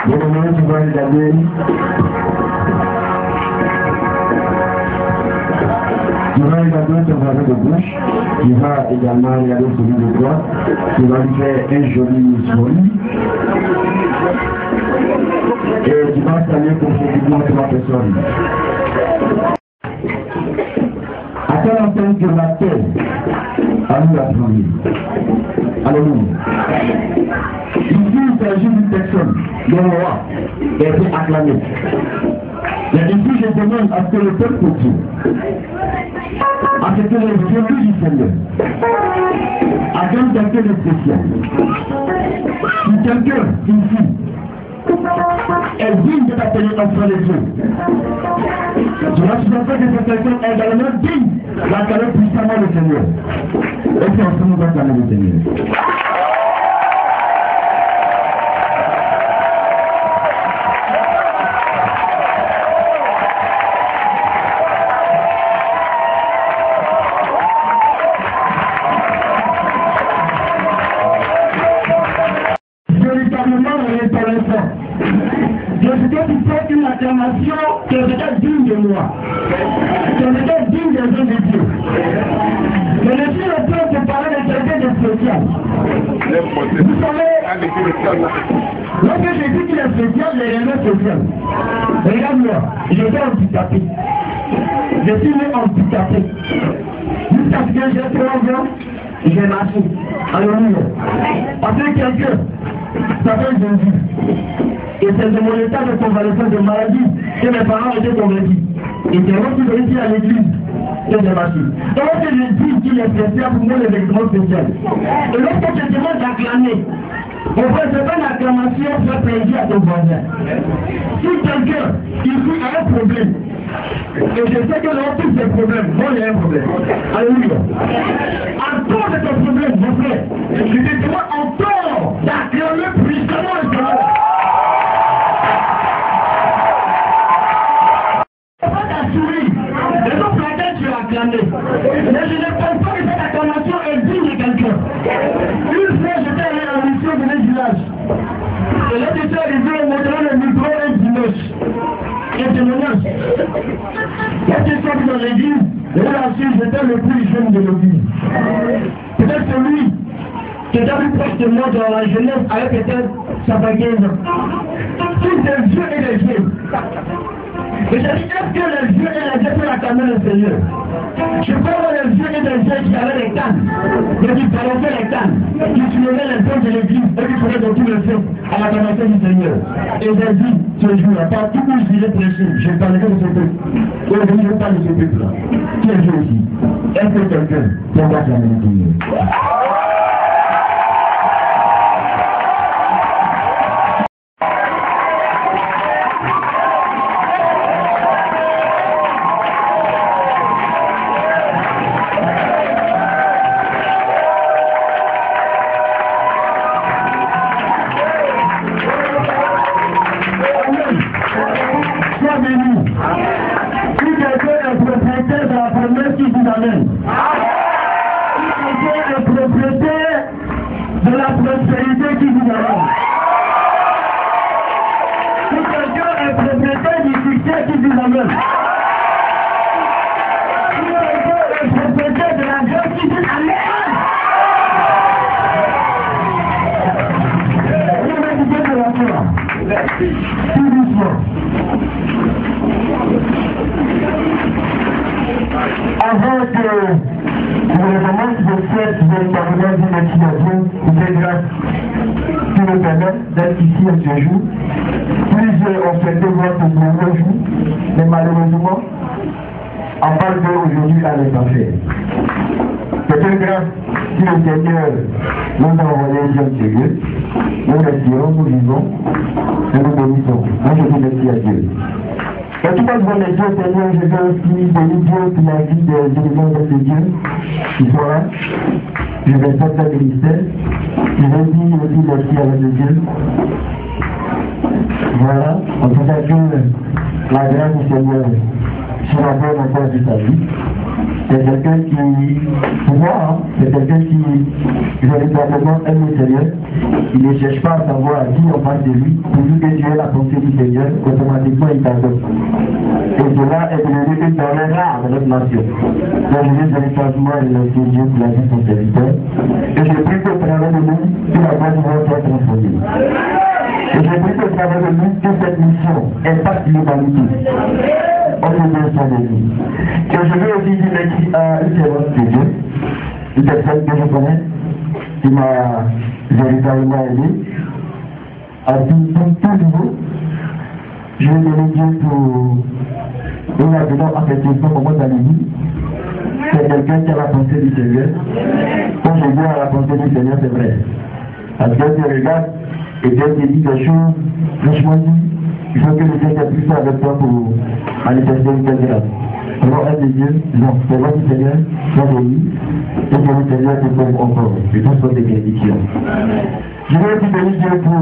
Le moment tu vas regarder. Tu vas regarder ton voisin de gauche. Tu vas également regarder celui de droite. Tu vas lui faire un joli sourire. Et tu vas saluer positivement trois personnes. À quel instant que la paix a nous la famille. Alléluia. Ici, il s'agit d'une personne, le roi, qui a été acclamé. Mais ici, je demande à ce que le peuple continue, à ce que les yeux du Seigneur, à quelqu'un de spécial. Si quelqu'un ici est digne de t'appeler enfant de Dieu, tu vas supposer que cette personne est également digne d'acclamer puissamment le Seigneur. Et c'est ensemble qu'on va acclamer le Seigneur. Une acclamation qui était digne de moi, qui était digne des hommes de Dieu. Mais je suis le train de parler de quelqu'un de spécial. Vous savez, lorsque j'ai dit qu'il est spécial, j'ai rien spécial. Regarde-moi, j'étais handicapé. Je suis né handicapé. Jusqu'à ce que j'ai 3 ans, j'ai marché. Alléluia. Parce que quelqu'un s'appelle Jésus. Et c'est de mon état de convalescence de maladie que mes parents étaient convertis. Et c'est moi qui vais ici à l'église que j'ai marché. Donc lorsque je dis qu'il est spécial, pour moi il est extrêmement spécial. Et lorsque je demande d'acclamer, on ne fait pas une acclamation pour faire plaisir à ton voisin. Si quelqu'un ici a un problème, et je sais que l'on tous des problèmes, moi il y a un problème. Alléluia. Encore de ton problème, mon frère, je te demande encore d'acclamer puissamment le Seigneur. Mais je ne pense pas que cette acclamation est digne de quelqu'un. Une fois, j'étais allé à la mission de mes villages. Et là, j'étais arrivé au montant le micro un dimanche. Et témoignage. Quand je suis dans l'église, et là, j'étais le plus jeune de l'église. Peut-être celui qui était plus proche de moi dans la jeunesse avait peut-être sa baguette. Tous des vieux et des jeunes. Et j'ai dit, est-ce que les vieux et les jeunes peuvent acclamer le Seigneur? Je parle des vieux et des jeunes qui avaient les cannes, et qui balançaient les cannes, qui soulevaient les portes de l'église et qui faisaient de tout le fait à l'acclamation du Seigneur. Et j'ai dit, ce jour-là, partout où je dirais prêcher, je parlerai de ce peuple. Et aujourd'hui, je parle de ce peuple-là. Qui est Dieu aussi? Est-ce que quelqu'un peut acclamer le Seigneur? De la prospérité qui vous amène. Si quelqu'un est propriétaire du succès qui vous amène. Si quelqu'un est propriétaire de la grâce qui vous amène. Vous m'avez dit de la foi. Tout doucement. Avant que gouvernement qui se fait de parvenir d'une activation de grâce qui nous permet d'être ici à ce jour. Plusieurs ont souhaité voir ce nouveau jour, mais malheureusement, en parle d'aujourd'hui à l'essentiel. C'est une grâce que le Seigneur nous a envoyé ici à Dieu. Nous respirons, nous vivons et nous bénissons. Moi je dis merci à Dieu. Et tout à l'heure, les dieux, Seigneur, je veux aussi bénir Dieu pour la vie des éléments de Dieu qui sont là. Je vais faire le ministère. Je vais dire aussi merci à de Dieu. Voilà, en tout cas que la grâce du Seigneur sur la bonne encore de sa vie. C'est quelqu'un qui, pour moi, c'est quelqu'un qui véritablement aime le Seigneur. il ne cherche pas à savoir qui en face de lui, pourvu que tu aies la pensée du Seigneur, automatiquement il t'adopte. Et cela est devenu une denrée rare dans notre nation. Donc je vais véritablement remercier Dieu pour la vie de son serviteur. Et je prie qu'au travers de nous, que la voix du monde soit transformée. Et je prie qu'au travers de nous, que cette mission impacte l'humanité. On se donne son ami. Et je veux aussi dire merci à une servante de Dieu, une personne que je connais, qui m'a véritablement aidé à tout niveau. Je vais donner Dieu pour une abondance affectueusement pour moi dans les vies. C'est quelqu'un qui a la pensée du Seigneur. Quand je viens à la pensée du Seigneur, c'est vrai. Parce que tu regardes et Dieu te dit des choses, franchement dit, il faut que le Seigneur puisse faire avec toi pour manifester une telle grâce. Alors, un des dieux, non, c'est vrai du Seigneur, sois béni, et que le Seigneur te donne encore, et tout soit des bénédictions. Je vais aussi bénir Dieu pour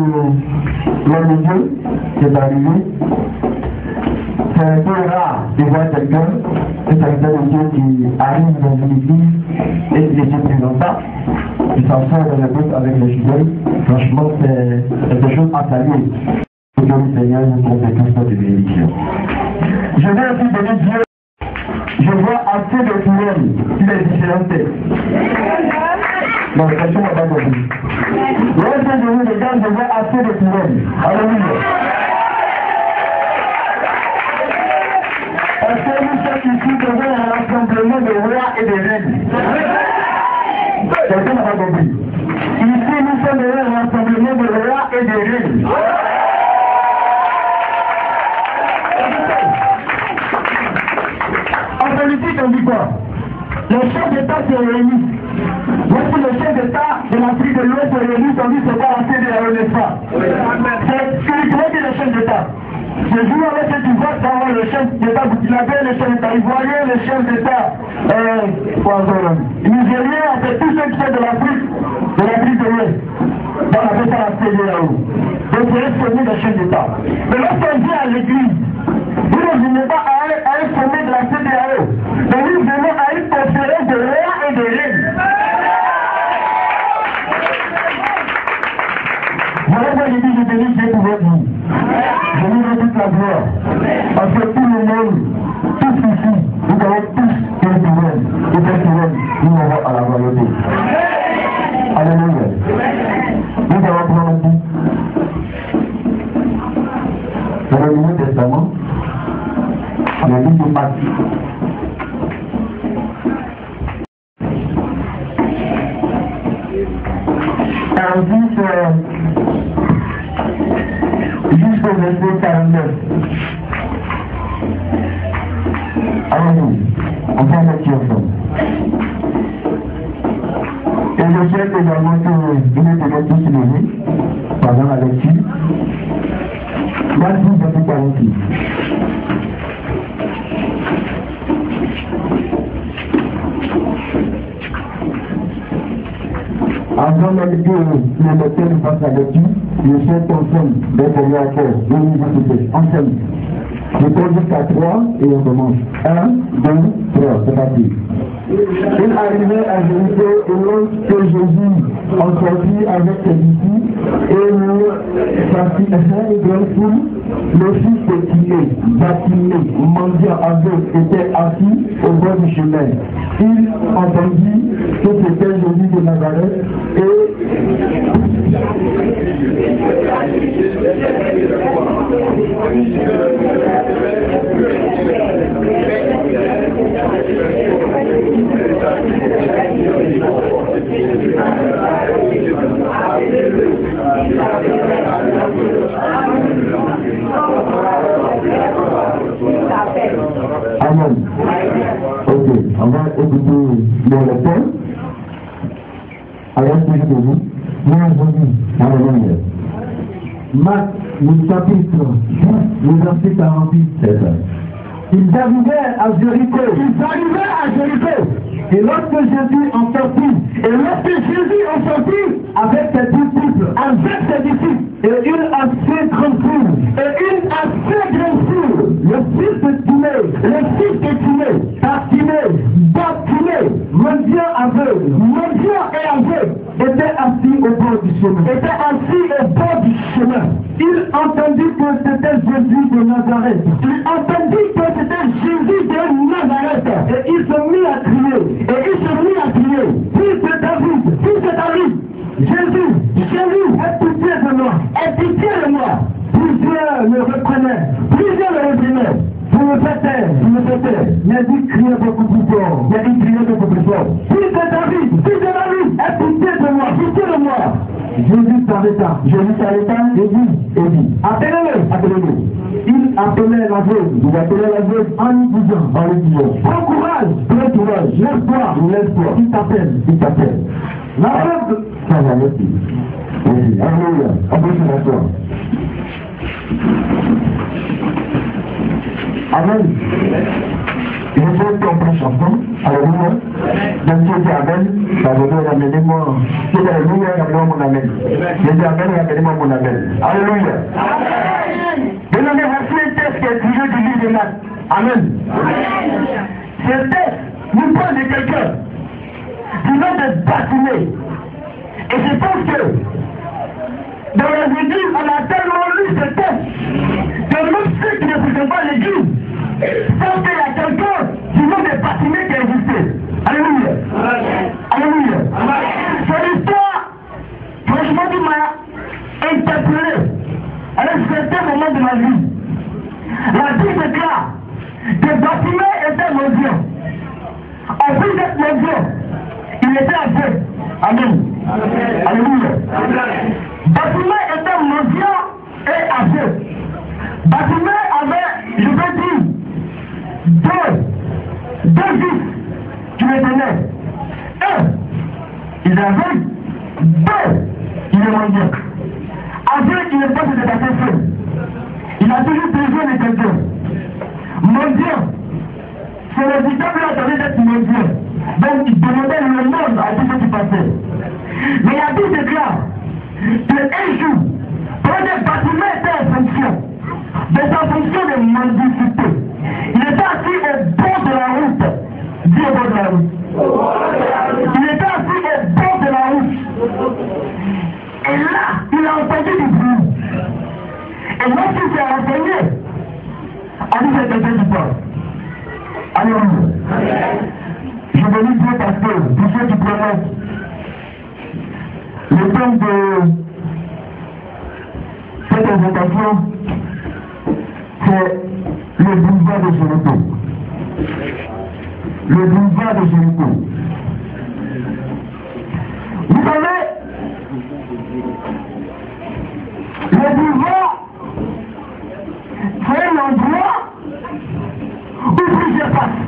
l'homme de Dieu qui est arrivé. C'est un peu rare de voir quelqu'un, un serviteur de Dieu qui arrive dans une église et qui ne se présente pas, qui s'assoit dans le groupe avec les jumelles. Franchement, c'est quelque chose à saluer. Que le Seigneur nous trompe de tout ça de bénédiction. Je vais aussi bénir Dieu. Je vois assez de tourelles sur les différentes têtes. Non, question n'a pas compris. Lorsque je vous regarde, je vois assez de tourelles. Alléluia. Parce que nous sommes ici devant un rassemblement de rois et de reines. Quelqu'un n'a pas compris. Ici, nous sommes devant un rassemblement de rois et de reines. En politique, on dit quoi? Les chefs d'État se réunissent. Lorsque les chefs d'État de l'Afrique de l'Ouest se réunissent, on dit c'est pas la CEDEAO, n'est-ce pas? C'est spirituel que les chefs d'État. Ce jour avec ce pouvoir d'avoir le chef d'État burkinabé, le chef d'État ivoirien, le chef d'État nigérien, en fait tous ceux qui sont de l'Afrique de l'Ouest. On appelle ça la CEDEAO. Donc c'est un sommet des chefs d'État. Mais lorsqu'on vient à l'église, nous ne venons pas à un sommet de la CEDEAO, mais nous venons à une conférence de rois et de reines. Voilà pourquoi je dis je bénis Dieu pour votre vie. Je lui veux toute la gloire. Parce que tout le monde, tous ici, nous avons tous une couronne. Et cette couronne, nous avons à la royauté. Alléluia. Nous allons prendre un bout. Dans le Nouveau Testament, on a dit de Matthieu. On dit jusqu'au verset 49. Allons-y, on va mettre ensemble. Et je souhaite également que vous êtes tous levés pendant la lecture. Matthieu verset 46. Avant même que le lecteur nous fasse la lecture, je souhaite ensemble d'être là encore. Je vous écoutez, ensemble. Je compte jusqu'à 3 et on commence. 1, 2, 3, c'est parti. Il arrivait à Jéricho et lorsque Jésus en sortit avec ses disciples et une grande foule, le fils de Timée, Bartimée, mendiant aveugle, était assis au bord du chemin. Il entendit que c'était Jésus de Nazareth et Amen. Ok, on va écouter le lecteur. Alors, toujours de vous. Nous avons dit, alléluia. Marc, le chapitre 10, le verset 48. C'est ça. Ils arrivaient à Jéricho. Et lorsque Jésus en sortit, avec ses disciples, et une assez grande foule, le fils de Timée, Bartimée, mendiant et aveugle, était assis au bord du chemin. Était assis au bord du chemin. Il entendit que c'était Jésus de Nazareth. Il entendit que c'était Jésus de Nazareth. Et il se mit à crier. Fils de David, Jésus, aie pitié de moi. Plusieurs le reprenaient. Vous me faites. Mais il criait beaucoup plus fort. Fils de David, aie pitié de moi. Jésus s'arrêta et dit, appelez-le. Il appelait l'aveugle en lui disant, prends courage, lève-toi, il t'appelle. L'aveugle, ça va, merci. Alléluia, approchez-toi. Amen. Je vais tomber chanson. Alléluia. Donc Dieu dit Amen. Ça veut dire amenez-moi. Dieu dit Alléluia, amenez-moi mon Amen. Dieu dit Amen, amenez-moi mon Amen. Alléluia. Bien-aimé, voici un texte qui est tiré du livre de Marc. Amen. Ce texte nous parle de quelqu'un du nom de Bartimée. Et je pense que dans les églises, on a tellement lu ce texte que même ceux qui ne faisaient pas l'église savent qu'il y a quelqu'un du nom de Bartimée qui existait. Alléluia. Alléluia. Cette histoire, franchement, qui m'a interpellé à un certain moment de ma vie. La Bible déclare que Bartimée était mendiant. En plus d'être mendiant, il était aveugle. Amen. Alléluia. Bartimée était mendiant et aveugle. Bartimée avait, je veux dire, deux vices qui me tenaient. Un, il est aveugle. Deux, il est mendiant. Aveugle, il n'est pas de débattre seul. Il a toujours besoin de quelqu'un. Mendiant, c'est le diable qui attendait d'être mendiant. Donc il demandait le monde à tout ce qui passait. Mais la Bible déclare qu'un jour, pendant que Bartimée était en fonction, de sa fonction de mendicité, il était assis au bord de la route. Dis au bord de la route. Il était assis au bord de la route. Et là, il a entendu du bruit. Et lorsqu'il s'est renseigné, on dit c'est quelqu'un qui parle. Alléluia. Je bénis Dieu parce que pour ceux qui connaissent le temps de cette invitation, c'est le boulevard de Jéricho. Le boulevard de Jéricho. Vous savez, le boulevard, c'est un endroit où plusieurs passent.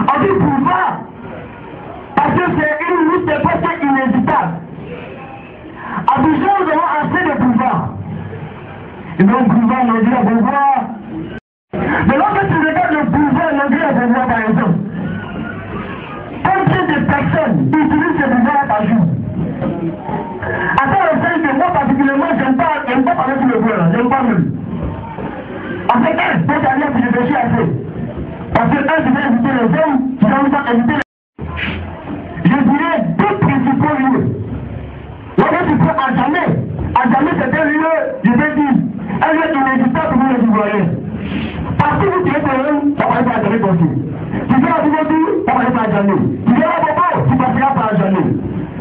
On dit boulevard parce que c'est une route de presque inévitable. À Abidjan, nous avons assez de boulevard. Et donc, boulevard, on dit à Beauvoir. Mais lorsque tu regardes le boulevard, on dit à Beauvoir, par exemple, combien de personnes utilisent ce boulevard par jour? À ça, on sait que moi, particulièrement, j'aime pas parler sur le boulevard, j'aime pas même. En fait, peut-être à dire que je réfléchis assez. Parce que tu veux éviter les hommes, tu vas éviter les... Je dirais deux principaux lieux. Lorsque tu prends à jamais c'est un lieu, je vais dire, un lieu inévitable pour les Ivoiriens. Parce que vous tirez pour eux, ça va pas à jamais comme tu viens à Djibouti, ça va pas à jamais. Tu viens à Bobo, tu passeras par à jamais.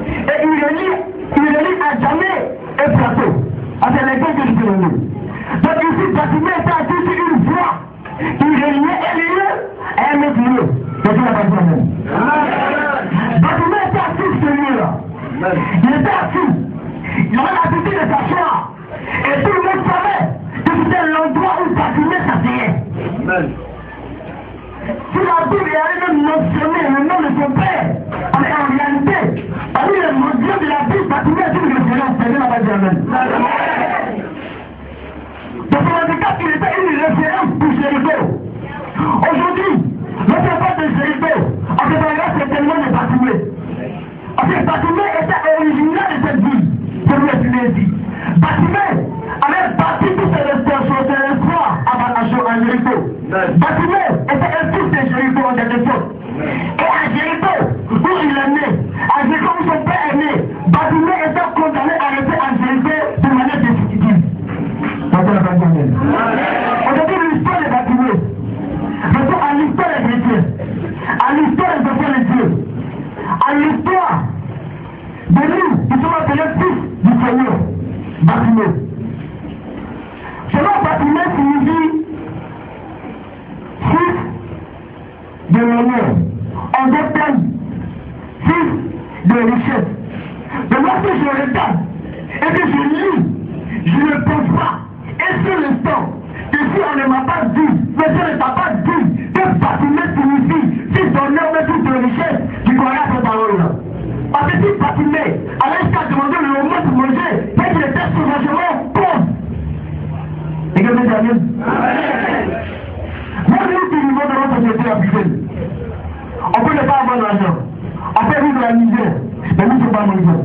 Et il relie à jamais et plateau. C'est les deux que je peux donner. Donc ici, Bartimée était assis sur une voie qui reliait un lieu à un autre lieu. C'est la personne même. Bartimée était assis sur ce lieu-là. Il était assis. Il avait l'habitude de s'asseoir. Et tout le monde savait que c'était l'endroit où Bartimée s'asseyait. Si la Bible est même mentionné le nom de son père, en réalité, parmi les mendiants de la Bible, Bartimée est une référence. C'est la base de Amen. Donc on a dit qu'il était une référence pour Jéricho. Aujourd'hui, notre part de Jéricho, on se parlera certainement de Bartimée. Parce que Bartimée était originaire de cette ville, comme je l'ai dit. Bartimée avait bâti tout ses espoirs à Jéricho. Bartimée était un fils de Jéricho en quelque sorte. Et à Jéricho, où il est né, à Jéricho où son père est né, Bartimée signifie fils de l'honneur. En deux termes, fils de richesse. Mais lorsque je regarde et que je lis, je ne pense pas. Et sur l'instant, ici on ne m'a pas dit, mais je ne t'a pas dit que Bartimée signifie fils d'honneur, mais fils de richesse. Tu crois à cette parole-là. Parce que si Bartimée allait jusqu'à demander le moment pour manger, c'est qu'il était sauvagement pauvre. Et que vous avez moi, je vous dis niveau de notre société africaine. On peut ne pas avoir l'argent. On peut vivre la misère. Mais nous ne sommes pas manger.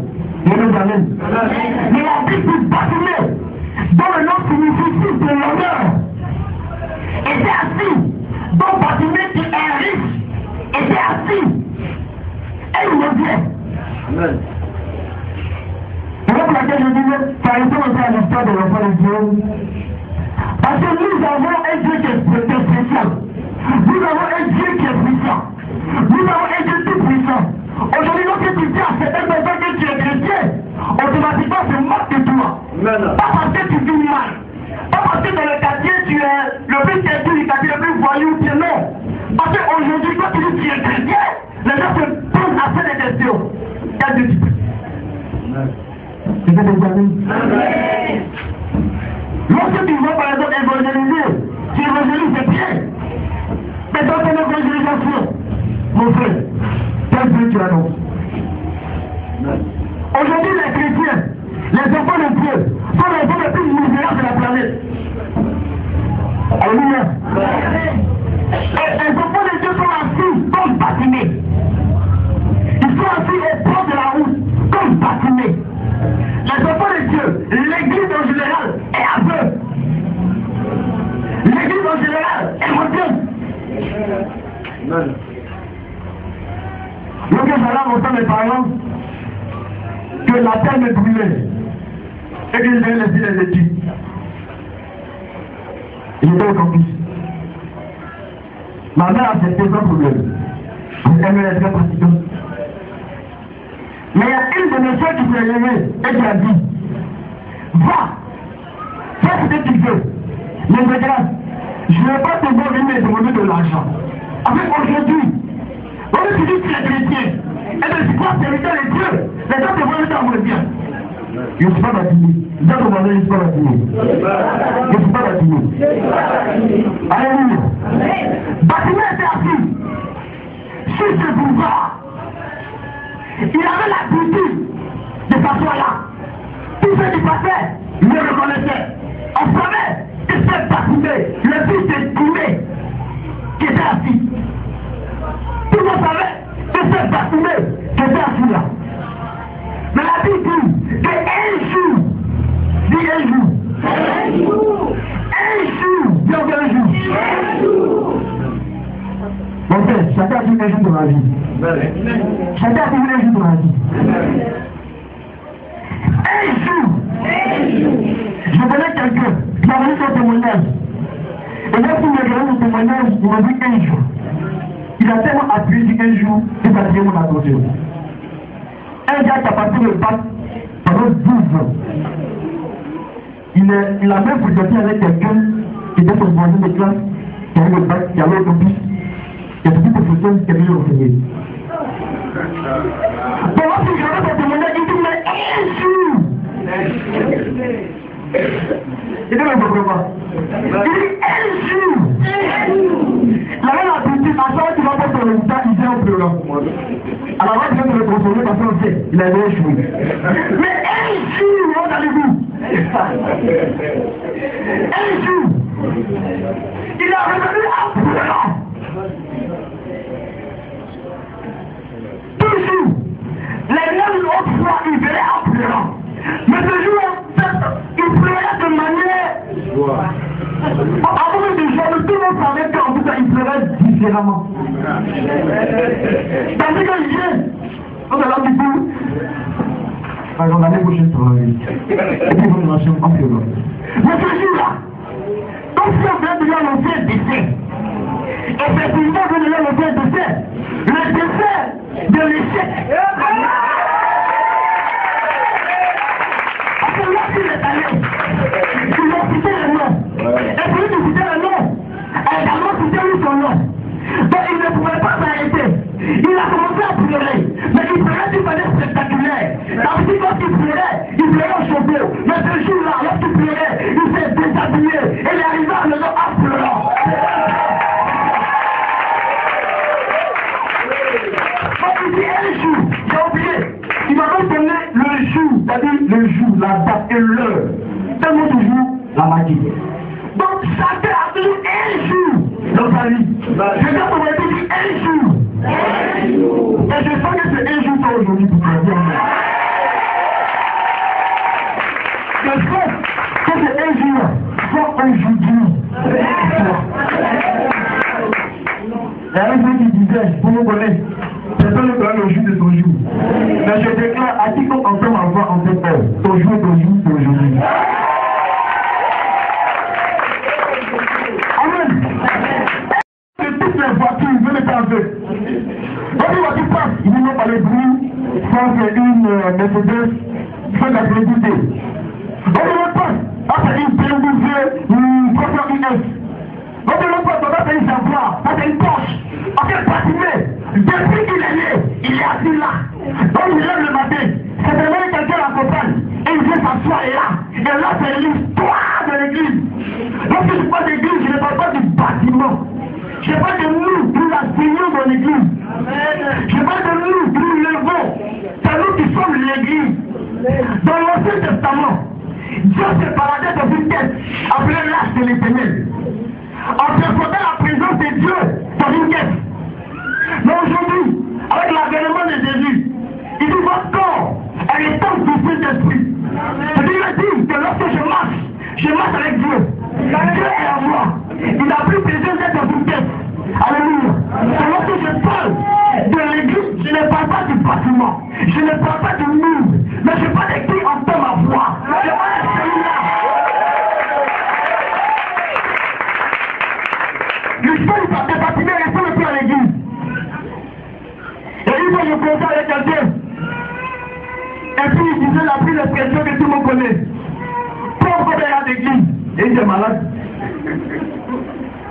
Mais nous amène. Mais la Bible dit Bartimée, dont le nom signifie fils de l'honneur. Et c'est assis. Donc Bartimée qui est riche. Et c'est assis. Et il revient. Amen. C'est pour laquelle je disais, ça répond aussi à l'histoire de l'enfant de Dieu. Parce que nous avons un Dieu qui est spécial. Nous avons un Dieu qui est puissant. Nous avons un Dieu tout puissant. Aujourd'hui, lorsque tu dis à certaines personnes que tu es chrétien, automatiquement se moque de toi. Pas parce que tu vis mal. Pas parce que dans le quartier tu es le plus têtu du quartier, le plus voyou, tu es non. Parce qu'aujourd'hui, quand tu dis que tu es chrétien, les gens se posent assez de questions. Quel Dieu tu peux? C'est des amis. Lorsque tu vas par exemple évangéliser, tu évangélises c'est bien. Mais dans ton évangélisation, mon frère, quel Dieu tu annonces? Aujourd'hui, les chrétiens, les enfants de Dieu, sont les enfants les plus misérables de la planète. Alléluia. Et les enfants de Dieu sont assis comme Bartimée. Ils sont assis au bord de la route comme Bartimée. Les enfants de Dieu, l'église en général est aveugle. L'église en général est moderne. Lorsque j'allais entendre mes parents que la terre me brûlait et que je devais laisser les études, il était au campus. Ma mère a accepté sans problème. Elle me laissait pratiquer. Mais il y a une de mes soeurs qui s'est levée et qui a dit, va, fais ce que tu veux. Mais regarde, je ne vais pas te voir venir me demander de l'argent. Avec aujourd'hui, lorsque tu dis que tu es chrétien, et que tu crois serviteur de Dieu, les gens te voient dans mon bien. Je ne suis pas baptisé. Je ne suis pas baptisé. Je ne suis pas baptisé. Alléluia. Bartimée était assis sur ce boulevard. Il avait l'habitude de s'asseoir là. Tous ceux qui passaient le reconnaissaient. On savait que c'est Bartimée, le fils de Timée, qui était assis. Tout le monde savait que c'est Bartimée qui était assis là. Mais la Bible dit qu'un jour, dis un jour, dis encore un jour. Mon frère, chacun a dit un jour dans la vie. Chacun a dit un jour dans la vie. Un jour, je connais quelqu'un qui a venu son témoignage. Et lorsqu'il m'a regardé son témoignage, il m'a dit un jour. Il a tellement appuyé sur un jour que ça a attiré mon attention. Un gars qui a passé le bac pendant 12 ans. Il a même fréquenté avec quelqu'un qui était son voisin de classe, qui avait le bac, qui avait le campus, qui a tout professeur qui avait enseigné. Pendant qu'il regardait son témoignage, il dit, mais un jour! Il dit, mais pourquoi? Il dit, un jour! Il avait l'habitude, à chaque fois qu'il va faire son résultat, il vient en pleurant. Alors on va bien le consoler parce qu'on sait, il avait échoué. Mais un jour, où allez-vous? Un jour, il a revenu en pleurant. Toujours, les mêmes autres fois, il venait en pleurant. Mais ce jour, il pleurait de manière... Avant de jour, tout le monde savait qu'en tout cas, il pleurait différemment. Tandis que Dieu, on a l'homme du coup, par exemple, l'année prochaine, ça va aller. Et puis, on va marcher en pleurant. Mais ce jour-là, comme si on vient de l'annoncer un décès, effectivement, on vient de l'annoncer un décès, le décès de l'échec. Parce que lorsqu'il est allé, il a cité le nom. Et puis prier. Et il est arrivé à la maison en pleurant. Il dit un jour, j'ai oublié. Il m'a même donné le jour, c'est-à-dire le jour, la date et l'heure. Tellement de jour, la magie. Donc chacun a tenu un jour dans sa vie. Je dois vous dire un jour. Et je sens que c'est un jour pour aujourd'hui pour toi. Je sais que c'est un jour pour aujourd'hui. Il y a un jour qui disait, vous me connaissez, personne ne connaît le jour de ton jour. Mais je déclare à quiconque entend ma voix en cette heure, ton jour est ton jour, c'est aujourd'hui. Amen. Que toutes les voitures veulent être en feu. Quand une voiture passe, ils vont par les bruits, sans une Mercedes, sans la crédité. Quand une passe, c'est une BMW, une 300 Quand une passe, c'est une Jaguar, c'est une Porsche. En fait, patinée, depuis qu'il est né, il est assis là. Quand il lève le matin, c'est vraiment quelqu'un l'accompagne. Et il vient s'asseoir là. Et là, c'est l'histoire de l'église. Lorsque je parle d'église, je ne parle pas du bâtiment. Je parle de nous, nous l'asseyons dans l'église. Je parle de nous, nous levons. C'est nous qui sommes l'église. Dans l'Ancien Testament, Dieu s'est baladé dans une tête, appelée l'âge de l'Éternel. En présentant la présence de Dieu dans une tête. Mais aujourd'hui, avec l'avènement de Jésus, il dit votre corps est le temple du Saint-Esprit. C'est-à-dire que lorsque je marche avec Dieu. Dieu est en moi. Il n'a plus besoin d'être dans une tête. Alléluia. C'est lorsque je parle de l'église, je ne parle pas du bâtiment. Je ne parle pas du mur. Mais je parle de qui entend ma voix. Je parle de celui-là. L'histoire du bâtiment ressemble plus à l'église. Et une fois je pensais avec quelqu'un. Et puis il disait la prise d'expression que tout le monde connaît. Pauvre derrière l'église. Et il est malade.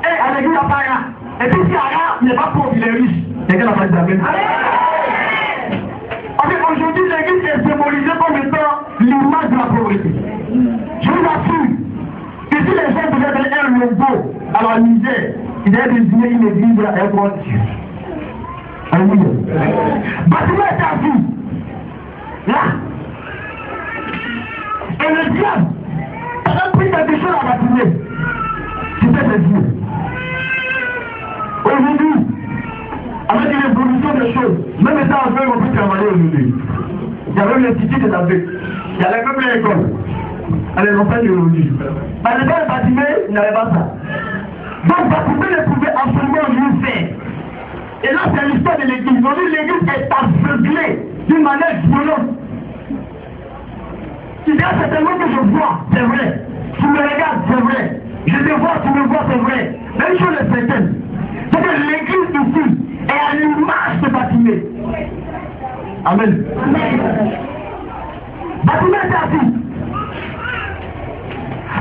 Et à l'église, il n'y a pas rien. Et puis si il y a rien, il n'est pas pauvre, il est riche. Et qu'elle n'a pas dit amen. En fait, aujourd'hui, l'église est symbolisée comme étant l'image de la pauvreté. Je vous assure que si les gens devaient donner un logo à la misère, ils devaient désigner une église à un grand Dieu. Alléluia. Bâtiment est assis. Là. Et le diable a pris quelque chose à bâtiment. C'était les yeux. Aujourd'hui, avec l'évolution des choses, même étant aveugle, on peut travailler aujourd'hui. Il y avait l'institut des aveugles. Il y avait même l'école. Allez, l'enfant théologie. Mais les gens bâtiment, ils n'avaient pas ça. Donc, bâtiment ne pouvait absolument rien faire. Et là, c'est l'histoire de l'église. Aujourd'hui, l'église est aveuglée d'une manière violente. Il y a certainement que je vois, c'est vrai. Tu me regardes, c'est vrai. Je te vois, tu me vois, c'est vrai. Même chose est certaine. C'est que l'église ici est à l'image de bâtiment. Amen. Bâtiment est assis.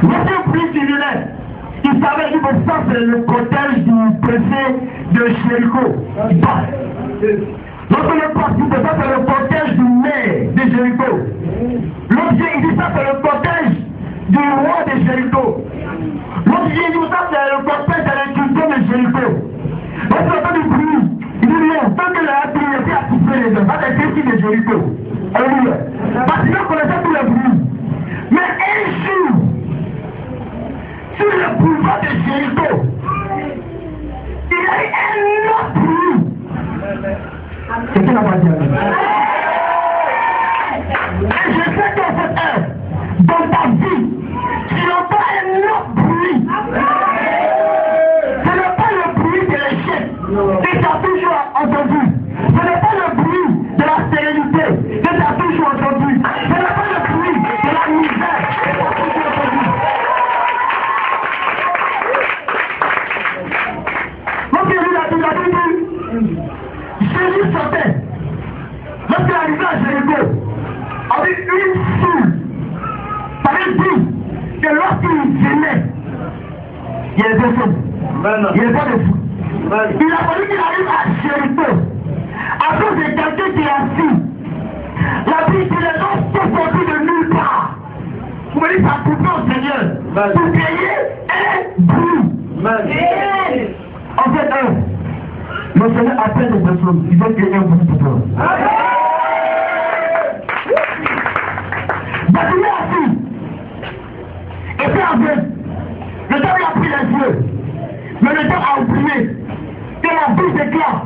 Lorsqu'un prince divinaire, il savait qu'il faut ça, c'est le cortège du préfet de Jéricho. Lorsque le pasteur, ça c'est le cortège du maire de Jéricho. L'autre il dit ça c'est le cortège du roi de Jéricho. L'autre il dit ça c'est le cortège de l'institution de Jéricho. Lorsqu'il entend du bruit, il dit non, tant que la prière a touché les gens, ça c'est le de Jéricho. Alléluia. Parce qu'il connaissait tous les bruits. Mais un jour, sur le pouvoir de Jéricho, il y a eu un autre bruit. C'est qui la voiture? Et je sais qu'en cette heure, dans ta vie, tu entends un autre bruit. Ce n'est pas le bruit de l'échec que tu as toujours entendu. Ce n'est pas le bruit de la stérilité que tu as toujours entendu. Ce n'est pas le bruit de la misère que tu as toujours entendu. Donc il a dit, Jésus sortait. Lorsqu'il est arrivé à Jéricho, avec une foule, ça veut dire que lorsqu'il venait, il y a des personnes, il n'y a pas de foule. Il a fallu qu'il arrive à Jéricho, à cause de quelqu'un qui est assis. La Bible dit les gens sont sortis de nulle part. Vous me dites ça couper au Seigneur. Pour payer un bruit. En fait, le Seigneur appelle les personnes. Il veut payer un bruit pour toi. Bartimée assis. Et puis après, le diable a pris les yeux. Mais le diable a oublié que la vie s'éclate.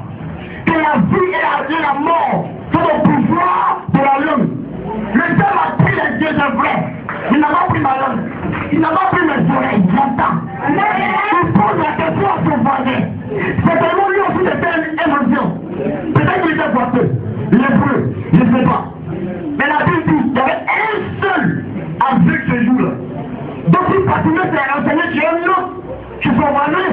Que la vie et la mort sont au pouvoir de la langue. Le diable a pris les yeux, c'est vrai. Il n'a pas pris ma langue. Il n'a pas pris mes oreilles, j'entends. Il pose la question à son voisin. C'est tellement lui aussi de faire une émotion. Peut-être qu'il était boiteux, lépreux, je ne sais pas. Mais la Bible dit qu'il y avait un seul avec ce jour-là. Donc si Bartimée s'est renseigné sur un autre, sur son voisin,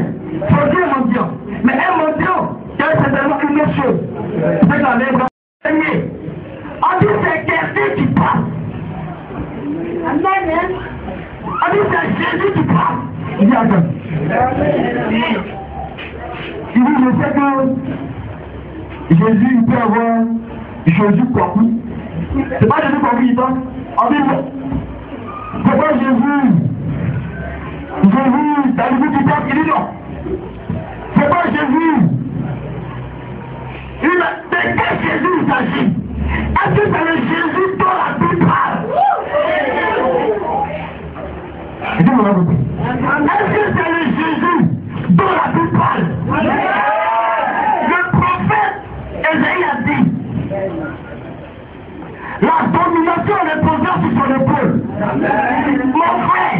faut dire un mendiant. Mais un mendiant, c'est certainement une autre chose. C'est que la lèvre a enseigné. On dit c'est quelqu'un qui parle. Amen. On dit c'est Jésus qui parle. Il dit attends. Il dit je sais que Jésus il peut avoir Jésus compris. C'est pas Jésus compris, il pense. On dit non. C'est pas Jésus. Jésus, t'as vu qui parle, il dit non. C'est pas Jésus. Il a de quel Jésus il s'agit? Est-ce que c'est le Jésus dont la Bible parle? Est-ce que c'est le Jésus dont la Bible parle? Le prophète Ésaïe a dit la domination reposant sur son épaule. Mon frère,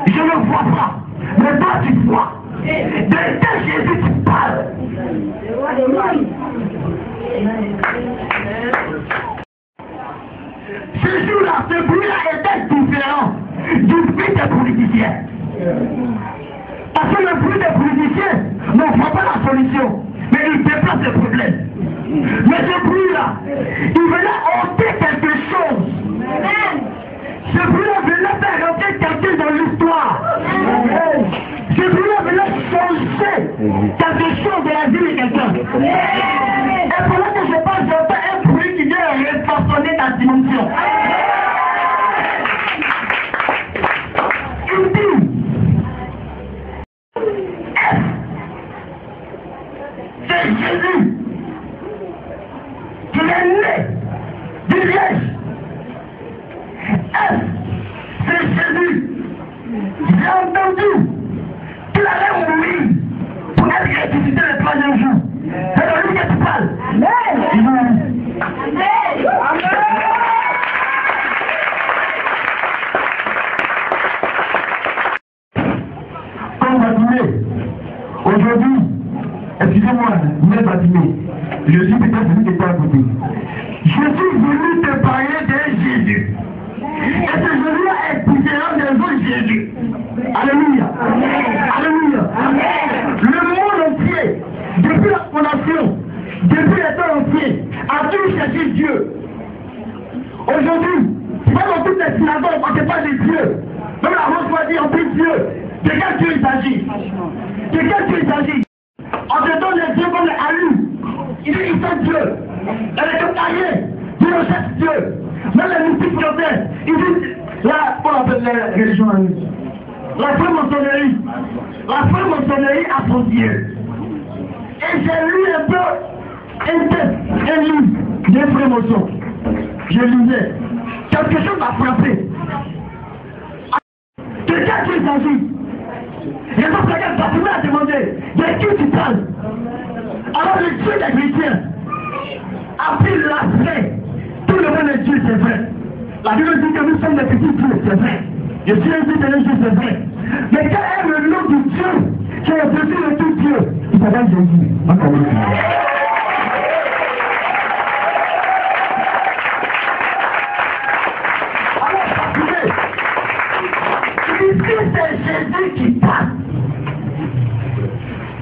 je ne vois pas, mais toi tu vois. De quel Jésus tu parles? Ce jour-là, ce bruit-là était différent du bruit des politiciens. Parce que le bruit des politiciens ne voit pas la solution, mais il déplace le problème. Mais ce bruit-là, il venait ôter quelque chose. Ce bruit-là venait faire rentrer quelqu'un dans l'histoire. Ce bruit-là venait changer quelque chose de la vie de quelqu'un. Et pendant que je parle, j'entends un bruit qui vient refaçonner ta dimension. Il dit, c'est Jésus qui est né du liège. C'est Jésus. J'ai entendu qu'il allait mourir pour être ressuscité le troisième jour. C'est de lui que tu parles. Amen. Comme Bartimée, aujourd'hui, excusez-moi, mais Bartimée, je suis peut-être celui qui est à côté. Je suis venu te parler de Jésus. Et ce Jésus-là est différent des autres Jésus. Alléluia. Alléluia. Le monde entier, depuis la fondation, depuis les temps entiers, a toujours cherché Dieu. Aujourd'hui, c'est pas dans toutes les synagogues, on ne parle pas de Dieu. Même la rose va dire, on prie Dieu. De quel Dieu il s'agit? De quel Dieu il s'agit? On te donne les dieux comme les alus. Il dit, ils sont Dieu. Et les cocaïens, ils recherchent Dieu. Même les mystiques chrétiens, ils disent, là, on appelle les religions amies. La franc-maçonnerie. La franc-maçonnerie a son Dieu. Et j'ai lu un peu un texte, un livre de promotion. Je lisais. Quelque chose m'a frappé. De quel Dieu il s'agit? Et donc, regarde, Bartimée a demandé, de qui tu parles? Alors, le Dieu des chrétiens a pris l'aspect. Tout le monde est Dieu, c'est vrai. La Bible dit que nous sommes des petits dieux, c'est vrai. Je suis un Dieu de Dieu, c'est vrai. Mais quel est le nom du Dieu qui est au-dessus de tout Dieu? Il s'appelle Jésus. Alors, Bartimée, ici c'est Jésus qui parle.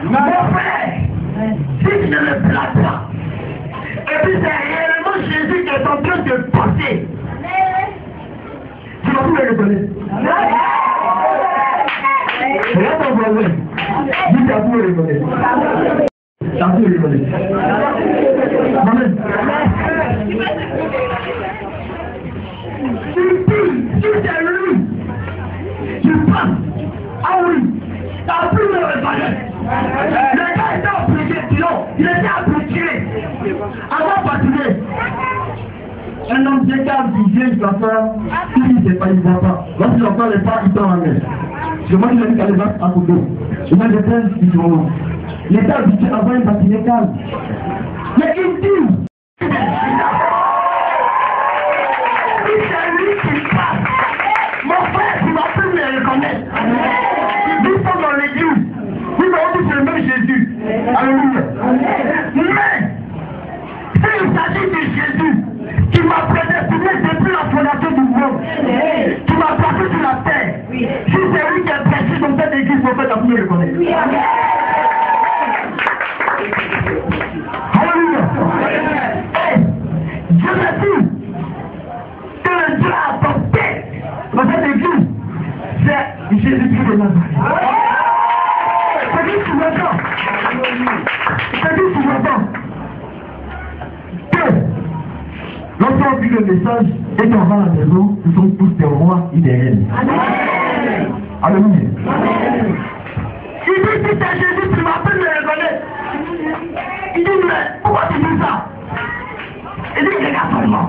Mon frère, si tu ne le places pas, et puis c'est réellement Jésus qui est en train de passer, tu vas tout le reconnaître. C'est là ton problème. Dis t'as tout le reconnaître. T'as tout le reconnaître. Amen. Si c'est lui Il était habitué. Avant fatigué. Un homme décale qui vient, il va faire, il ne sait pas, il ne voit pas. Lorsqu'il entend les pas, il tend en l'air. C'est moi qui l'ai dit qu'elle va à côté. Je mets des plaintes, ils vont. Il était habitué avant une fatigué calme. Mais il dit, c'est lui qui passe. Mon frère, tu vas plus me reconnaître. Nous sommes dans l'église. Nous avons dit c'est le même Jésus. Alléluia. Mais, s'il s'agit de Jésus, qui m'a prédestiné depuis la fondation du monde, qui m'a placé sur la terre, si c'est lui qui est prêché dans cette église, mon frère, tu vas plus me reconnaître. Alléluia. Je me dis que le Dieu a apporté dans cette église, c'est Jésus-Christ de Nazareth. C'est lui qui m'entend. C'est lui qui m'entend. Que lorsqu'on vit le message et qu'on va à la maison, nous sommes tous des rois et des reines. Alléluia. Il dit si c'est Jésus, tu m'appelles me reconnaître. Il dit mais pourquoi tu dis ça? Il dit regarde seulement.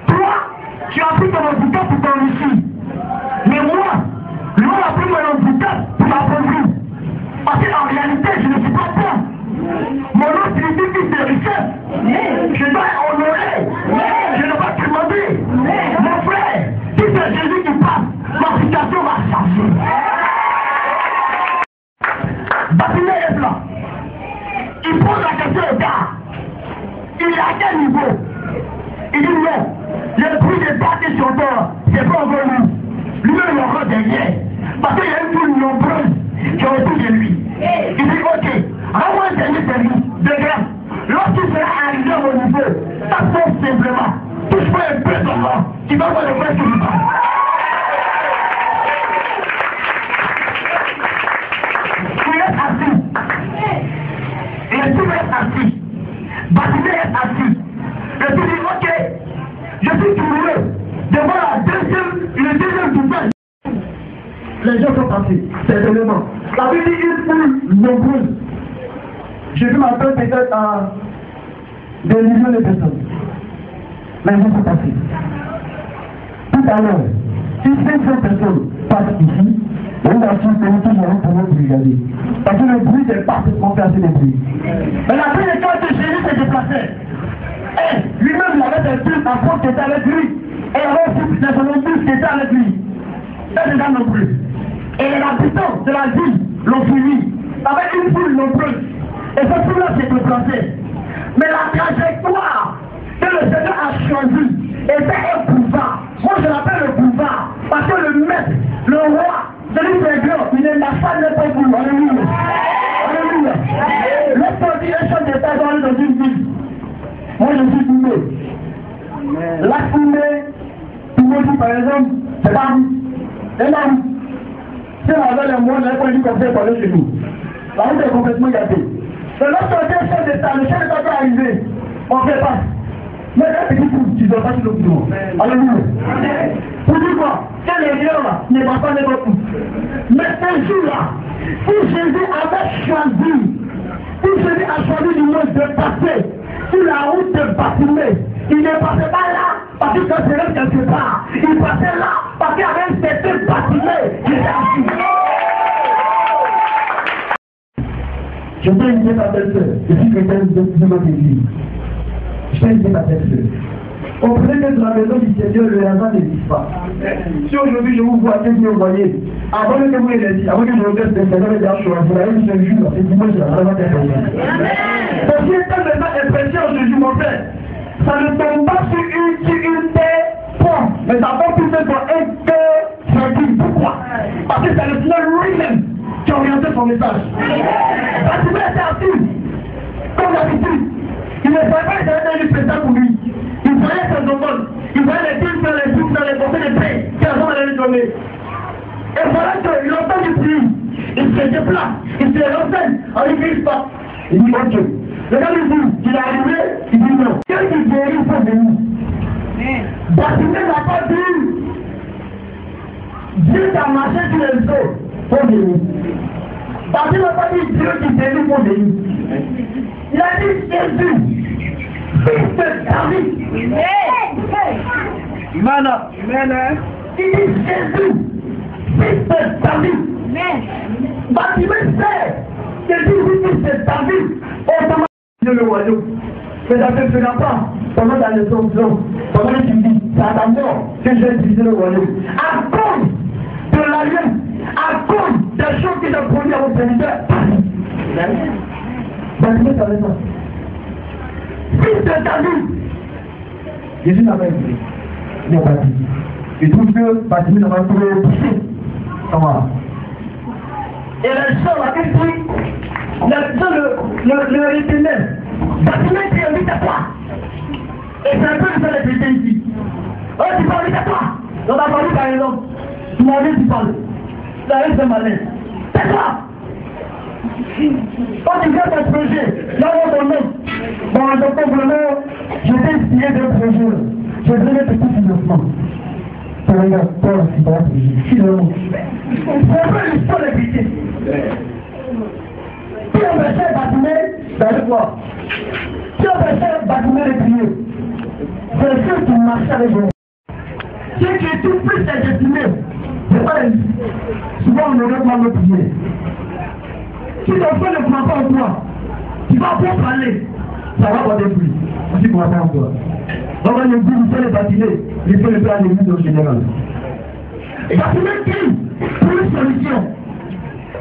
Toi, tu as pris ton handicap pour t'enrichir. Mais moi, l'homme a pris mon handicap pour m'appauvrir. Parce qu'en réalité, je ne suis pas bon. Mon nom signifie fils de richesse. Je dois honorer. Je ne dois pas demander. Mon frère, si c'est Jésus qui passe, ma situation va changer. Baptême est là. Il pose la question au gars. Il est à quel niveau? Il dit non. Le prix des bâtis sur toi, c'est pas encore lui. Lui-même, il aura derrière. Parce qu'il y a une foule nombreuse qui ont autour de lui. Il dit ok, rends-moi un dernier service de grâce. Lorsqu'il sera arrivé au niveau, ça tombe simplement. Touche pas un peu seulement. Tu vas voir le frère sur le banc. Il est assis. Et le tout est assis. Baptême est assis. Le tout dit ok, je suis curieux de voir le deuxième couplet. Les gens sont passés, c'est l'élément. La Bible dit une foule nombreuse. J'ai vu ma tête peut-être à des millions de personnes. Les gens sont passés. Tout à l'heure, si 500 personnes passent ici, on va toujours pour nous regarder. Parce que le bruit est parfaitement placé des bruits. Mais la première fois que Jésus s'est déplacé, lui-même il avait des deux apôtres qui étaient avec lui. Et il y avait aussi des volontaires qui étaient avec lui. Et déjà nombreux. Et les habitants de la ville l'ont suivi avec une foule nombreuse. Et cette foule-là s'est déplacée. Mais la trajectoire que le Seigneur a choisie était un boulevard. Moi je l'appelle le boulevard. Parce que le maître, le roi, celui qui est grand, il ne marche pas n'importe où. Alléluia. Alléluia. Lorsqu'on dit un chef d'État dans une ville, moi je suis Toumé. La Toumé dit par exemple, c'est pas vous. C'est pas vous. Si on avait les moyens, on n'avait pas dit comme ça pour aller chez nous. La route est complètement gâtée. Mais lorsqu'on dit un chef d'État, le chef d'État peut arriver, on ne fait pas. Mais là, c'est tout, tu ne dois pas sur le boulot. Alléluia. Pour dire quoi? Que les gens là ne vont pas n'importe où. Mais ce jour-là, si Jésus avait choisi, si Jésus a choisi du monde de passer sur la route de Baptême, il ne passait pas là parce qu'il serait quelque part. Il passait là parce qu'il y avait un certain Baptême qui était assis. Je peux inviter ma belle-sœur, je suis chrétien de ma église. Je peux inviter ma belle-sœur. Comprenez que dans la maison du Seigneur, le hasard n'existe pas. Si aujourd'hui je vous vois, qu'est-ce que vous voyez? Avant que vous l'ayez dit, avant que je regarde le Seigneur, il y a un choix. Vous l'avez dit ce jour, c'est dimanche, c'est vraiment impressionnant. Parce qu'il est tellement impression en Jésus, mon frère. Ça ne tombe pas sur une terre point, mais ça tombe plus sur un cœur. Pourquoi? Parce que c'est le Seigneur lui-même qui a orienté son message. Parce qu'il était assis, comme d'habitude. Il ne savait pas que c'était un spectacle pour lui. Il voyait ses hommes, il voyait les films dans les boucs, dans les bouquets de paix, qui allaient lui donner. Et voilà qu'il entend du bruit. Il se déplace, il se renseigne, on ne lui pas. Il dit ok. Le gars lui dit, il est arrivé, il dit non. Qu'est-ce qu'il guérit, il faut venir. Baptême n'a pas dit, Dieu t'a marché sur les eaux, faut venir. Baptême n'a pas dit, Dieu qui guérit, faut venir. Il a dit Jésus, fils de David. Mana. Il dit Jésus, fils de David. Bartimée sait que Jésus, fils de David, automatiquement le royaume. Mais ça ne fera pas pendant la leçon de l'homme. Pendant que tu dis, c'est à ta mort que je vais diviser le royaume. À cause de l'alliance, à cause des choses que j'ai produites à vos serviteurs. Bartimée savait ça. Fils de David. Jésus n'a pas écouté. Il n'a pas dit. Il trouve que Bartimée n'a pas trouvé poussé. Comment? Et la sœur a compris. La sœur le éternel. Bartimée qui invite à toi. Et c'est un peu le seul été ici. Oh, tu parles à toi. On a parlé par exemple. Tu m'as dit, tu parles. Ça reste de malaise. C'est toi. Quand tu viens ton projet, là où ton nom. Bon, donc vraiment, je t'ai inspiré d'un projet. Je vais donner petit financement. Pour le gars, pour le projet. Finalement. C'est un peu l'histoire de l'égalité. Si on veut Bartimée, d'aller voir. Si on veut Bartimée de prier, c'est ceux qui marchent avec vous. Ceux qui est tout plus destinés, c'est pas les. Souvent on ne veut pas le prier. Si ton frère ne croit pas en toi, tu vas pour parler, ça va pas détruire. Si tu ne crois pas en toi. Donc on dit, vous faites les Bartimée, il faut le faire à l'église en général. Et Bartimée crie pour une solution.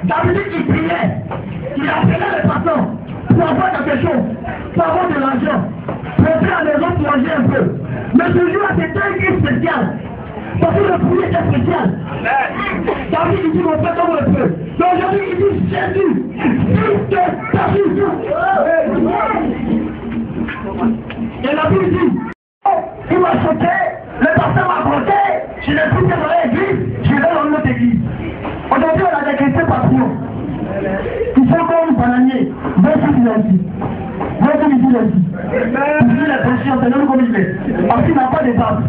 David qui priait, il appelait les passants pour avoir quelque chose, pour avoir de l'argent, pour faire à les autres manger un peu. Mais ce jour-là, c'était un guide spécial. Parce que le prier était spécial. David il dit, mon frère, comme le peut. Mais aujourd'hui, il dit, Jésus, fils de David. Et la Bible dit, il m'a choqué, le pasteur m'a compté, je l'ai pris dans l'église, je vais dans notre église. Aujourd'hui, on a des chrétiens patriotes. Ils sont comme bananiers. Bonjour, il a dit. Bonjour, il a dit. Il dit la conscience, c'est l'homme comme il est. Parce qu'il n'a pas de base.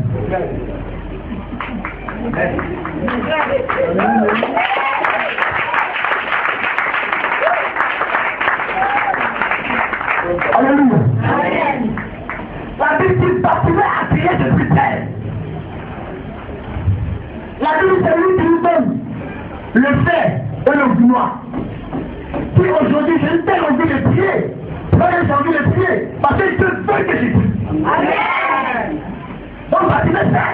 Alléluia. La Bible dit Bartimée a prié depuis près. La Bible c'est lui qui nous donne le fait et le vouloir. Si aujourd'hui j'ai une telle envie de prier, j'ai envie de prier, parce que Dieu veut que je prie. Amen. Donc Bartimée sait,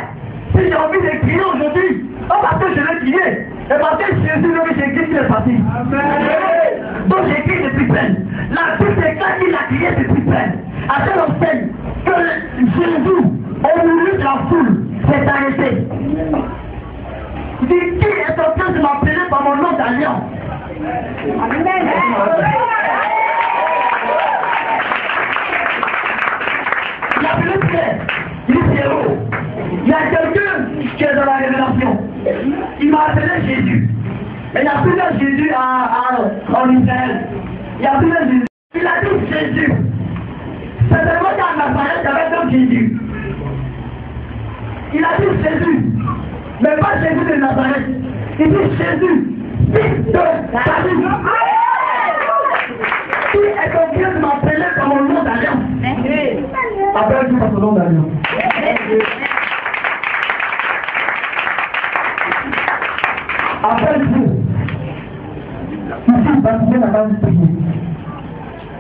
si j'ai envie de prier aujourd'hui, parce que je vais prier, et parce que Jésus veut que j'écris qu'il est parti. Amen. Donc j'écris depuis peine. La Bible c'est quand il a crié depuis peine, à telle enseigne que Jésus, au milieu de la foule, s'est arrêté. Il dit, qui est en train de m'appeler par mon nom d'alliance? Amen. Il a appelé Pierre. Il dit Pierrot. Il y a quelqu'un qui est dans la révélation. Il m'a appelé Jésus. Mais il y a plusieurs Jésus en Israël. Il y a plusieurs Jésus. Il a dit Jésus. C'est vraiment qu'à Nazareth, il y avait donc Jésus. Il a dit Jésus. Mais pas Jésus de Nazareth. Il dit Jésus, fils de David. Qui est en train de m'appeler par mon nom d'alliance? Appelle-tu par ton nom d'alliance. Appelle-tu. Ici, Bartimée n'a pas prié.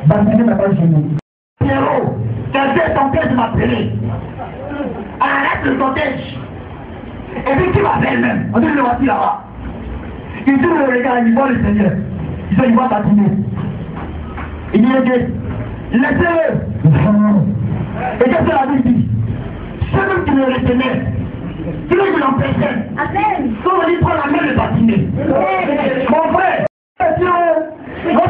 Bartimée n'a pas gêné. Pierrot, quelqu'un est en train de m'appeler. Arrête le cortège. Et puis qui m'appelle même? On dit le voici là-bas. Il tourne le regard, il voit le Seigneur. Il voit Bartimée. Il dit, laissez-le. Et qu'est-ce que la Bible dit? Celui qui le retenait, celui qui l'empêchait. Quand on dit prends la main de Bartimée. Mon frère, quand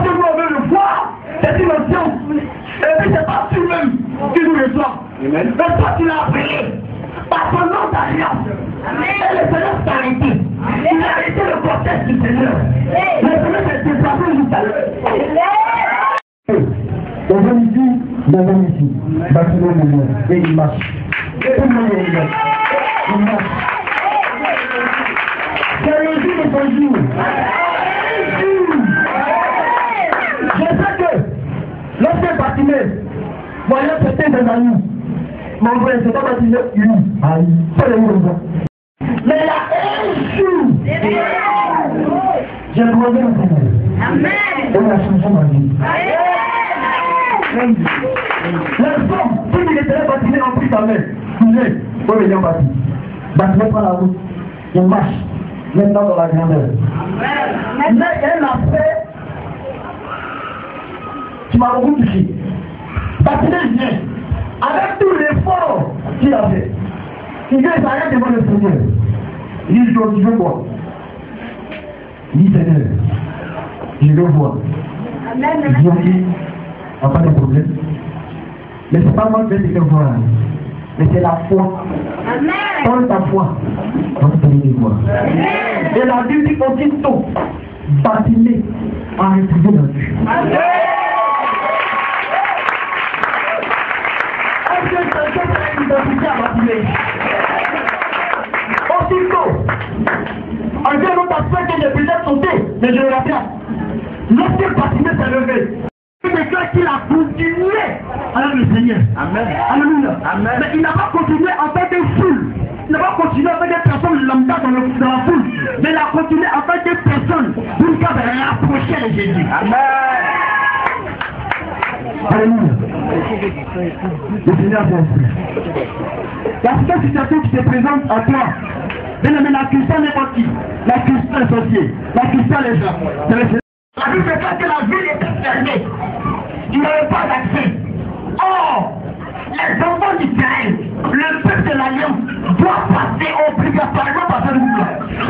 on veut le voir, c'est une option. Et puis c'est pas lui-même qui nous reçoit. Mais toi tu l'as appelé. Par son nom d'alliance. Et le Seigneur s'est arrêté. Il a arrêté le cortège du Seigneur. Le Seigneur s'est déplacé jusqu'à l'heure. On vient ici, Bartimée le vient. Et il marche. Tout le monde est là. Il marche. C'est le jour de son jour. Je sais que c'était des amis. Mon frère, c'est pas baptisé uni. Aïe, pas les mots. Mais il a échoué. J'ai demandé au Seigneur. Amen. Et il a changé ma vie. Les hommes, si il était baptisé, ont pris sa main. Il est, faut venir baptiser. Baptisé par la route. Il marche. Maintenant dans la grandeur. Mais elle a fait. Tu m'as beaucoup touché. Baptisé vient. Avec tout l'effort qu'il a fait. Il vient s'arrêter devant le Seigneur. Il dit, tu veux quoi? Il dit, Seigneur, je veux voir. Il dit, ok, on n'a pas de problème. Mais c'est pas moi qui vais te faire voir. Mais c'est la foi. Dans ta foi, on va te donner voir. Et la Bible dit aussitôt, baptisé a retrouvé la vue. Est-ce que quelqu'un a une identité à baptiser? Aussitôt, un jour l'autre a fait que j'ai peut-être sauté, mais je le rappelle. Lorsque baptisé s'est levé, il déclare qu'il a continué avec le Seigneur. Amen. Alléluia. Amen. Mais il n'a pas continué en tant que foule. Il n'a pas continué en tant que personne lambda dans la foule. Mais il a continué en tant que personne pour qu'il rapprocher de Jésus. Amen. Alléluia. Le Seigneur est ainsi. Il y a cette situation qui se présente à toi. Mais la Christiane n'est pas qui? La Christiane est sorcier. La Christiane est gens. La Bible déclare que la ville était fermée. Il n'y avait pas d'accès. Or, les enfants d'Israël, le peuple de l'Alliance, doit passer obligatoirement par cette route-là.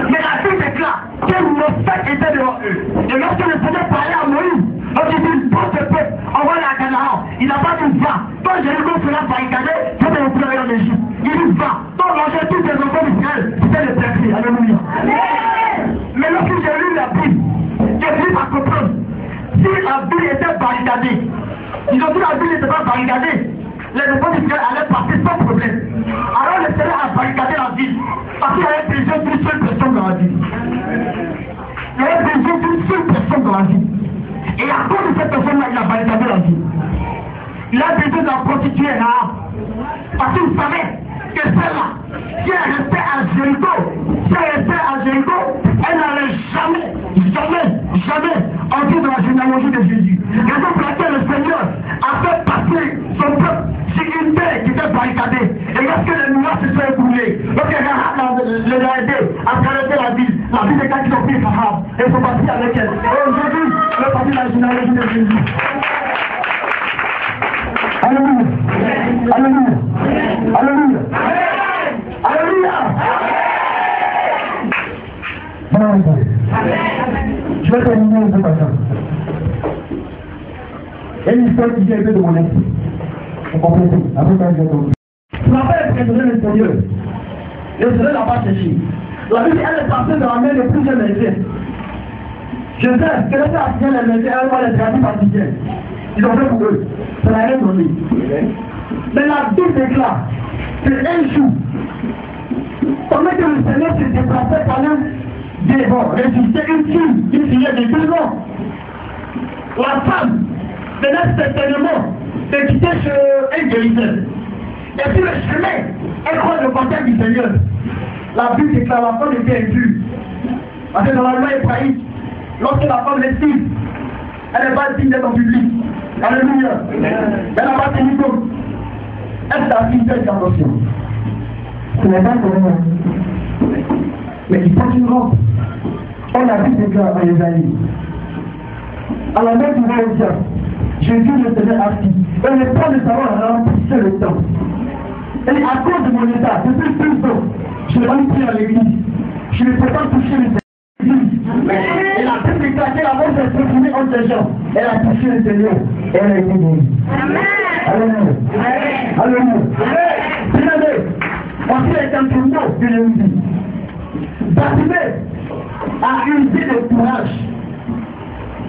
Mais la Bible déclare que l'obstacle était devant eux. Et lorsque le Seigneur parlait à Moïse, donc il dit, pour ce peuple, envoie la Canaan. Il n'a pas dit, va. Quand Jéricho sera barricadé, je vais vous pleurer en Égypte. Il dit, va. Donc manger tous les enfants d'Israël, c'était le percé. Alléluia. Mais lorsque j'ai lu la Bible, j'ai pu à comprendre. Si la ville était barricadée, ils ont dit la ville n'était pas barricadée, les enfants d'Israël allaient passer sans problème. Alors le Seigneur a barricadé la ville, parce qu'il y avait besoin d'une seule personne dans la ville. Il y avait besoin d'une seule personne dans la ville. Et à cause de cette personne-là, il a barricadé la ville. Il a besoin d'un prostitué là. Parce qu'il savait que celle-là, si elle restait à Jéricho, elle n'allait jamais entrer dans la généalogie de Jésus. Raison pour laquelle le Seigneur a fait passer son peuple sur une terre qui était barricadée. Et lorsque les nuages se sont écoulés, lorsque Rahab les a aidés à traverser la ville des gens qui ont pris Rahab, et ils sont partis avec elle. Et aujourd'hui, on est parti dans la généalogie de Jésus. Alléluia. Alléluia. Alléluia. Alléluia. Je vais terminer une façon. Et une histoire qui vient un peu de mon esprit. Vous comprenez? Après ça, je vais compris. Je m'appelle le président de l'intérieur. Le Seigneur n'a pas cherché. La Bible, elle est passée dans la main de plusieurs médecins. Je sais que les Africains, les médecins, elles vont les thérapies participiennes. Ils ont fait pour eux. Ça n'a rien donné. Mais la Bible déclare que un jour, pendant que le Seigneur se déplaçait par un dévot, ressuscité une fille de 2 ans, la femme venait certainement de quitter chez un guérisseur. Et puis le chemin, elle croise le contact du Seigneur. La Bible déclare la femme était impure. Parce que dans la loi hébraïque, lorsque la femme est fille, elle n'est pas digne d'être en public. Alléluia. Elle n'a pas tenu compte. Elle t'a dit cette attention. Ce n'est pas pour moi. Mais il porte une robe. On a vu des gars en Isaïe. À la main du roi Osias, Jésus le tenait assis. Et le temps de savoir remplissait le temps. Et à cause de mon état, depuis plus tôt, je n'ai pas pris à l'église. Je ne peux pas toucher le Seigneur. Et la Bible déclare que la mort s'est exprimée entre les gens. Elle a touché le Seigneur. Et elle a été guérie. Alléluia. Alléluia. Regardez, voici les cantonaux de l'Église. Bartimée a usé de courage.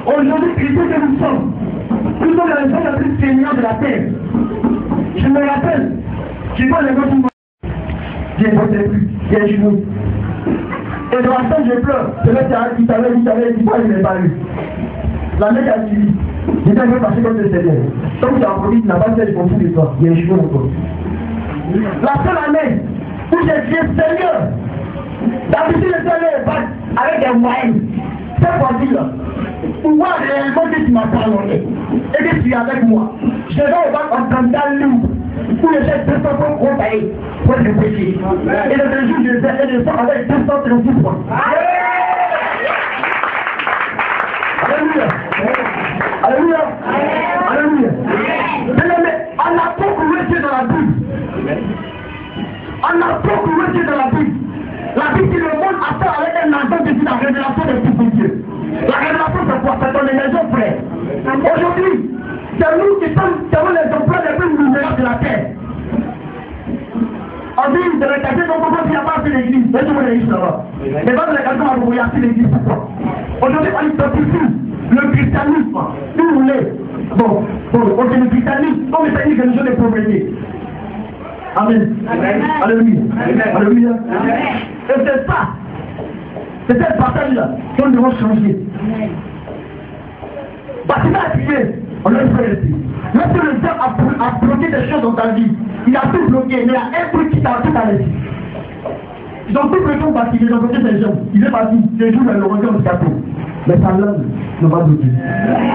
Aujourd'hui, Christ que nous sommes, nous sommes les gens les plus saignants de la terre. Je me rappelle, je vois les gens qui m'ont dit, j'ai voté plus, j'ai joué. Et dans la scène, je pleure. C'est là qu'il dit, il n'est pas eu. La mec a dit, J'étais un peu passé comme le Seigneur. Comme tu as produit, tu n'as pas fait le conflit de toi. Il y a échoué encore. La seule année où j'ai dit Seigneur, d'habitude le Seigneur est pas avec des moyens. Cette fois-ci là, pour voir réellement que tu m'as pardonné et que tu es avec moi, je vais au bac en candidat libre où les chefs 200 points compagnie pour le péché. Et le jour je vais et je sors avec 236 points. Alléluia. Alléluia. Alléluia. On a beaucoup resté dans la Bible. On a beaucoup resté dans la Bible. La Bible dit le monde a fait avec un argent depuis la révélation de tout son Dieu. La révélation c'est quoi? C'est ton énergie, frère. Aujourd'hui, c'est nous qui sommes les emplois les plus numérables de la terre. On dit de la quartier, donc il n'y a pas assez d'église. Mais tout le monde est ici là-bas. Mais dans la quartier, on va assez d'église. Pourquoi? Aujourd'hui, on identifie le christianisme. Nous voulons. Bon, on dit le christianisme, comme il s'agit de religion des pauvretés. Amen. Alléluia. Alléluia. Et c'est ça. C'est cette bataille-là qu'on doit changer. Parce qu'il a appuyé, on a fait ici. Lorsque le diable a bloqué des choses dans ta vie, il a tout bloqué, mais il y a un truc qui t'a tout arrêté. Ils ont tout bloqué parce qu'ils ont bloqué des gens. Il est parti, des jours, ils l'ont rendu handicapé. Mais sa langue ne va bloquer.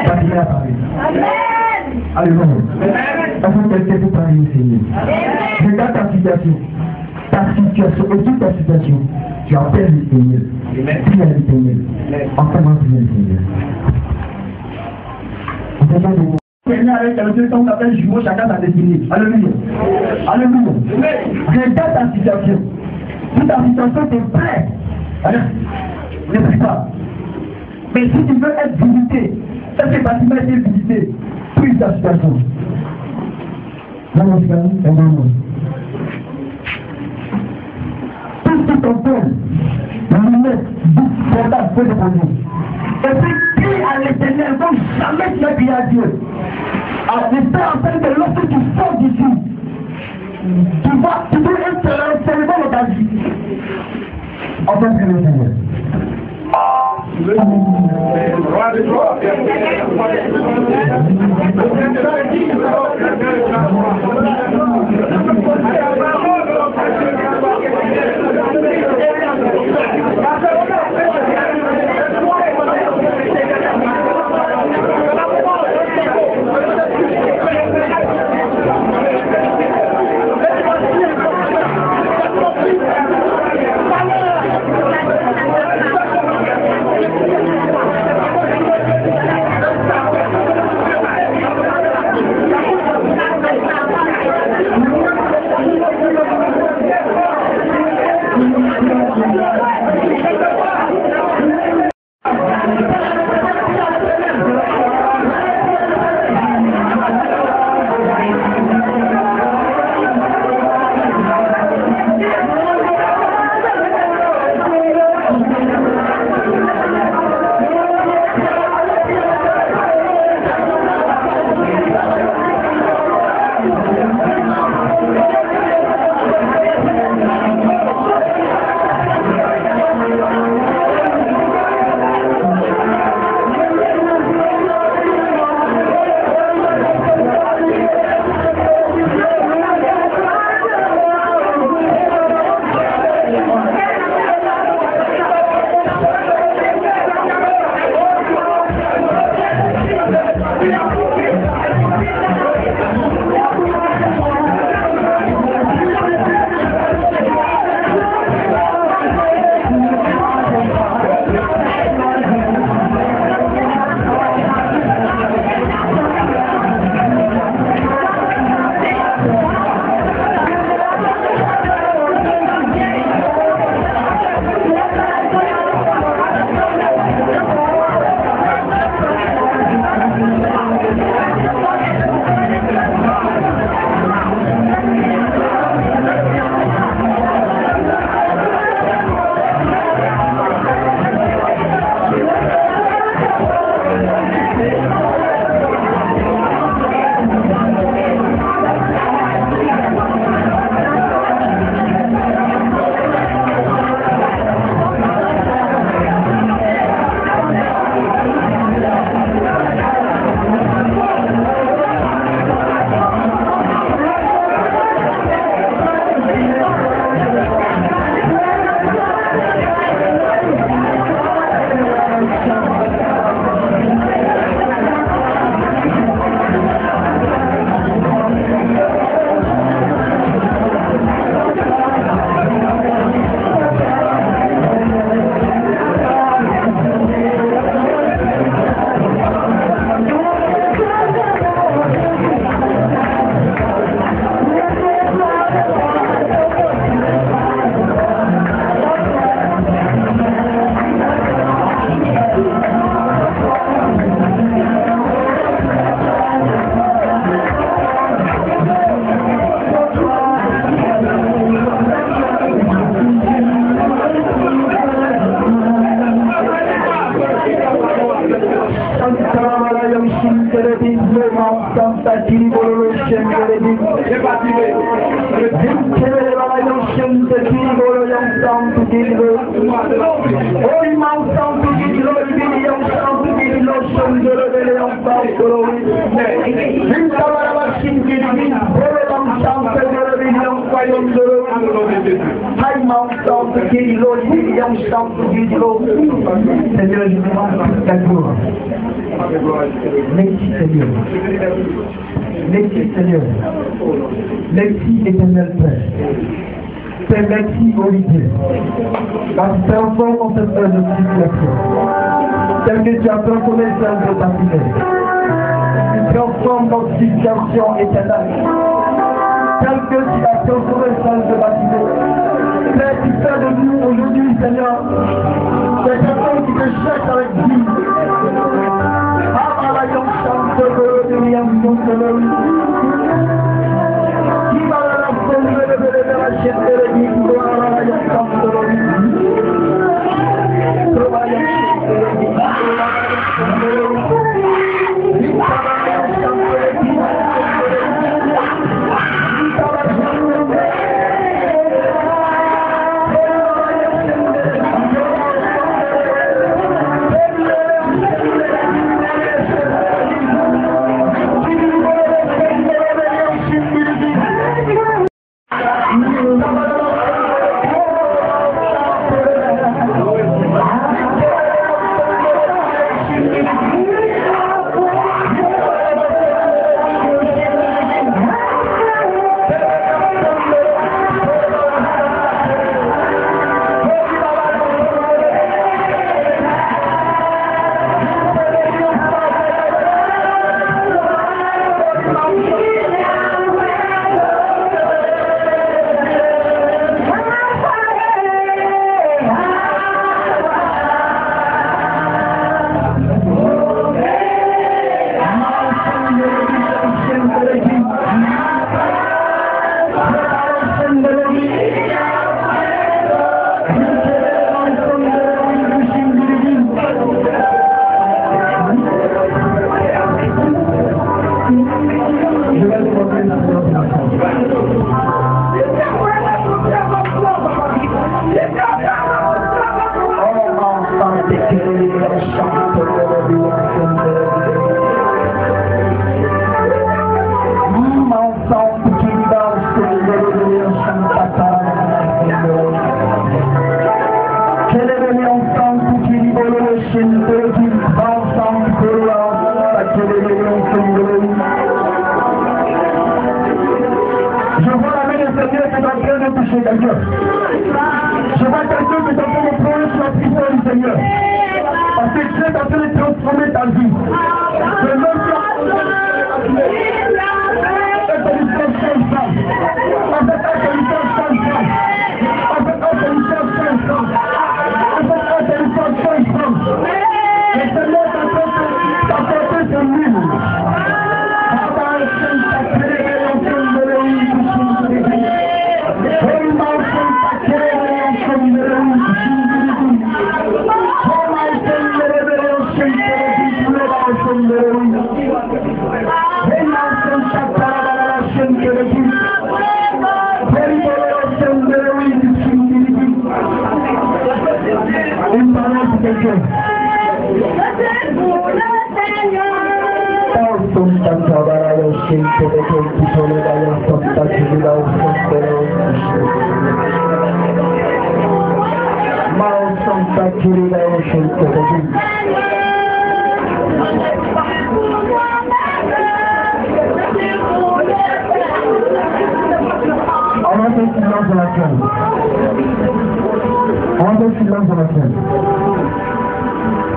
Parce qu'il a parlé. Alléluia. Est-ce que quelqu'un peut parler au Seigneur? Regarde ta situation. Et toute ta situation, tu appelles le Seigneur. Prie à l'Éternel. Enfin, moi, prie à l'Éternel. Seigneur, avec quelqu'un qu'on appelle jumeau, chacun sa destinée. Alléluia. Alléluia. Regarde ta situation. Si ta situation te plaît, ne prie pas. Mais si tu veux être visité, ça c'est bâtiment est visité, prie ta situation. Dans mon frère, et dans moi. Tout ce qu'on peut, lunettes, boucle, portable, feu de produit. Et puis, prie à l'Éternel, comme jamais tu as prié à Dieu. J'espère en fait que lorsque tu sors d'ici, tu dois être seulement dans ta vie. En tant que le Seigneur. Seigneur, je demande ta gloire. Merci Seigneur. Merci Seigneur. Merci éternel Père. Père, merci Olivier. Parce que tu transformes en cette heure de situation. Tel que tu as transformé celle de ta fille. Transforme notre situation éternelle. Tel que tu as transformé celle de ta fille. Père, tu fais de nous aujourd'hui, Seigneur, des personnes qui te cherchent avec vie.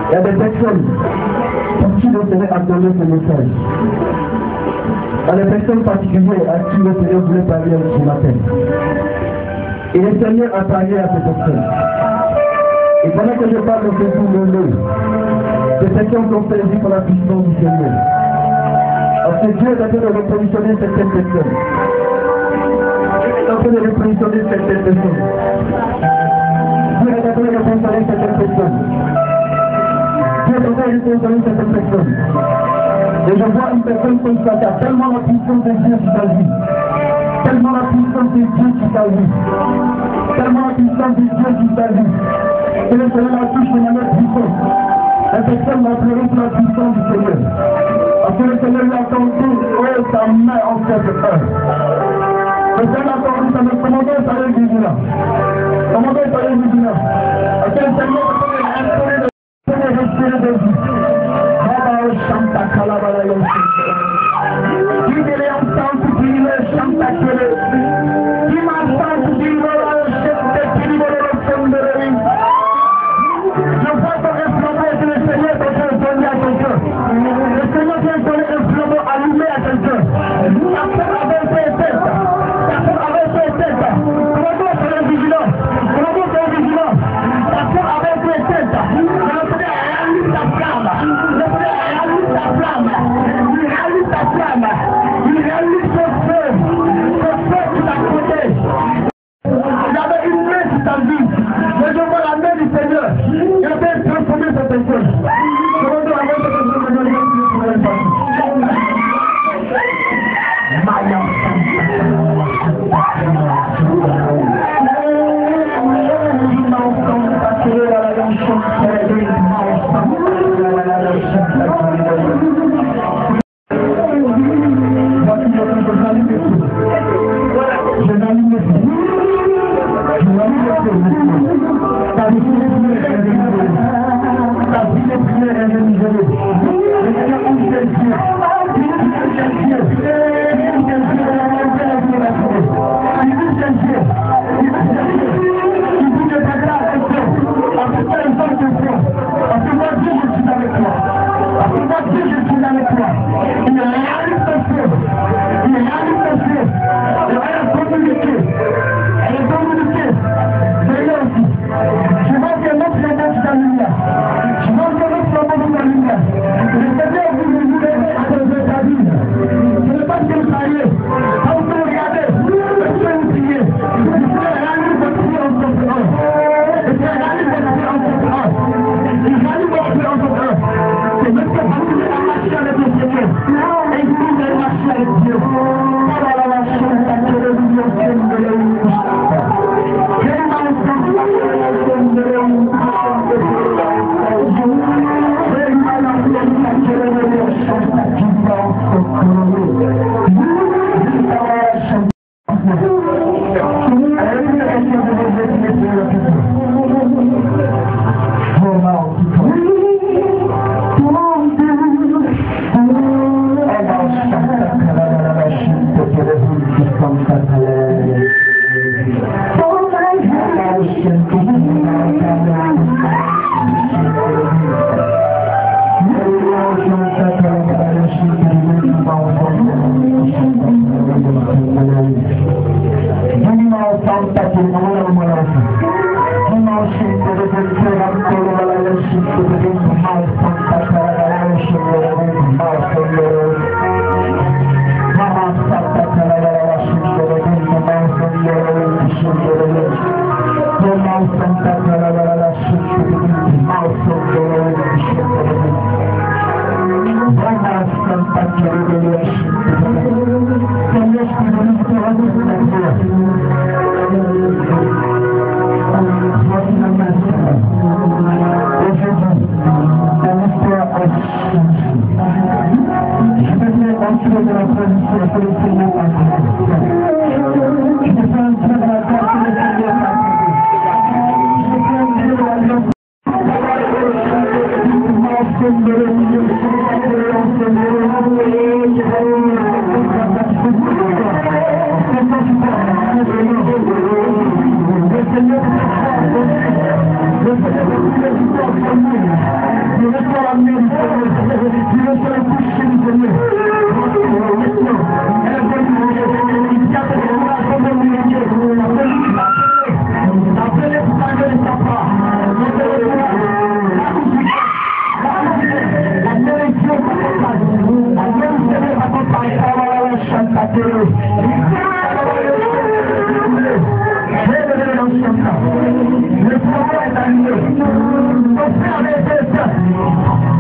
Il y a des personnes pour qui le Seigneur a donné ce message. Il y a des personnes particulières à qui le Seigneur voulait parler ce matin. Et le Seigneur a parlé à ces personnes. Et pendant que je parle de ce jour, ces personnes sont saisies par la puissance du Seigneur. Parce que Dieu est en train de repositionner certaines personnes. Dieu est en train de repositionner certaines personnes. Dieu est en train de repositionner certaines personnes. Dieu est en train de repositionner certaines personnes. Et je vois une personne comme ça qui a tellement la puissance de Dieu sur ta vie. Tellement la puissance de Dieu sur ta vie. Tellement la puissance de Dieu sur ta vie. Et le Seigneur la touche de manière puissante. La personne va pleurer pour la puissance du Seigneur. Parce que le Seigneur lui a tendu, oh, sa main en cette heure. Le Seigneur a tendu sa main. Commandez sa main divina. Commandez sa main divina. Parce que le Seigneur a instauré de respirer de vie. Chanta Kalabala Yonsi. Qui est ensemble qui le chanta Kele. Qui m'entend qui le chante qui le chante de lui. Je vois ton inflammer que le Seigneur est en train de donner à quelqu'un. Le Seigneur vient donner un flambeau allumé à quelqu'un. Ta femme avait été éteinte. Ta femme avait été éteinte. Comment on fait vigilant? Comment on fait vigilant? Ta femme avait été éteinte. Le Seigneur allume ta flamme. Le Seigneur ta flamme, il réalise ta flamme, il réalise ton feu qui t'a protégé. Il y avait une main sur ta vie, mais je vois la main du Seigneur, il avait transformé cette personne. Je veux dire la main de cette personne, Maya.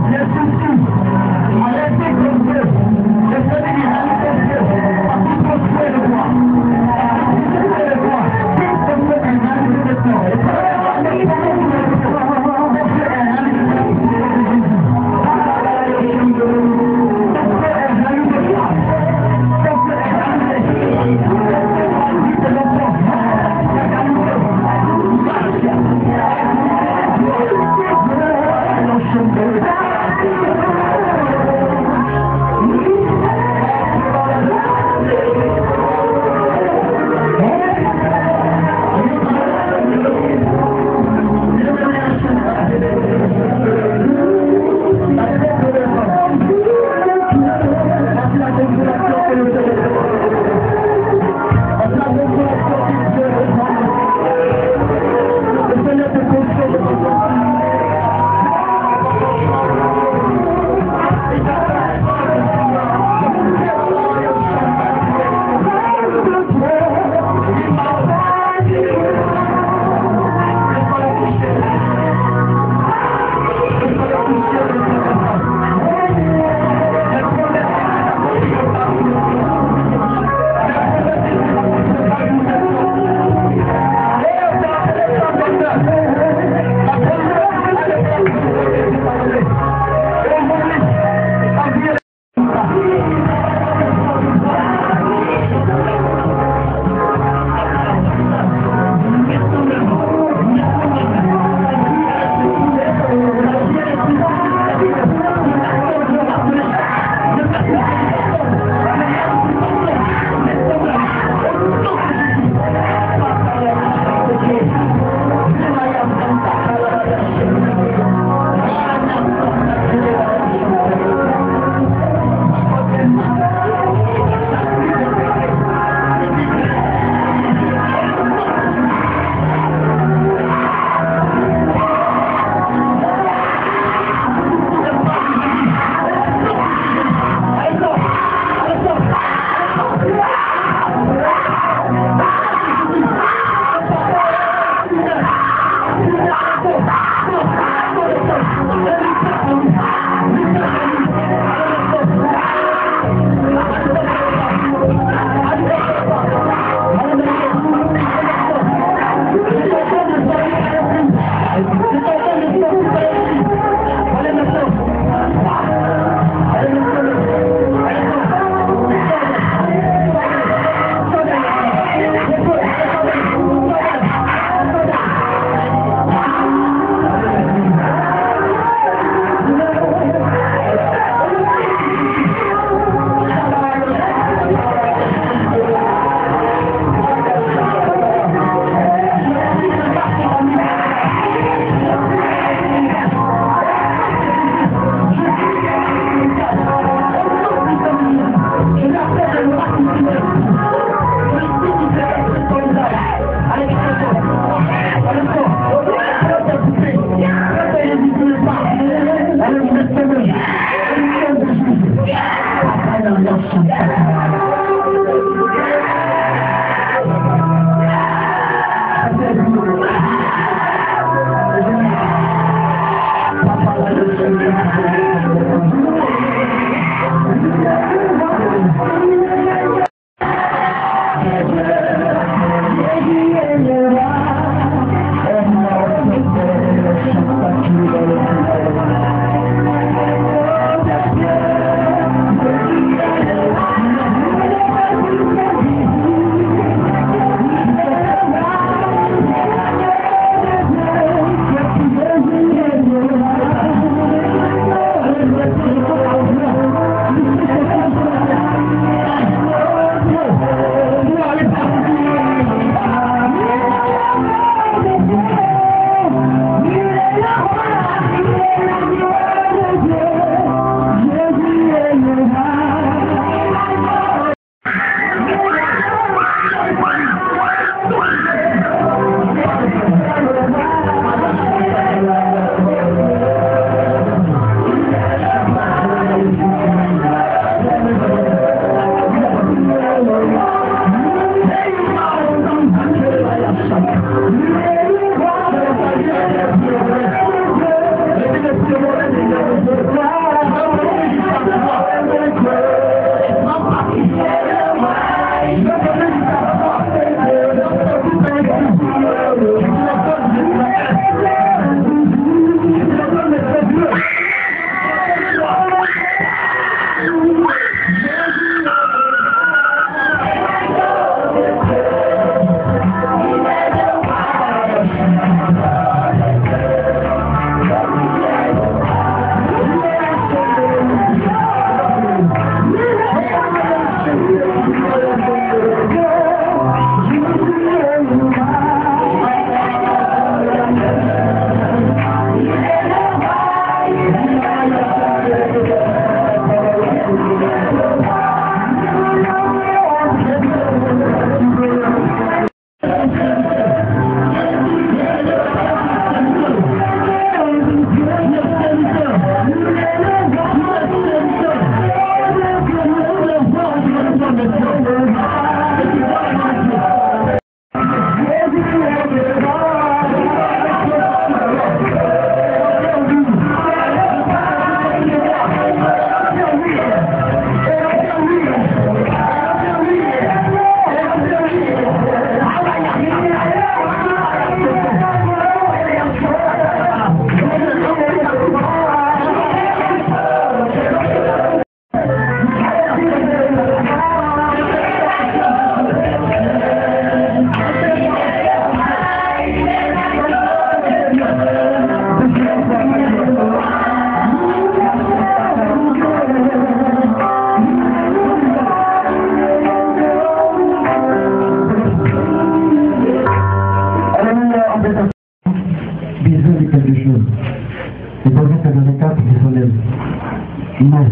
Les soucis, arrêtez comme Non.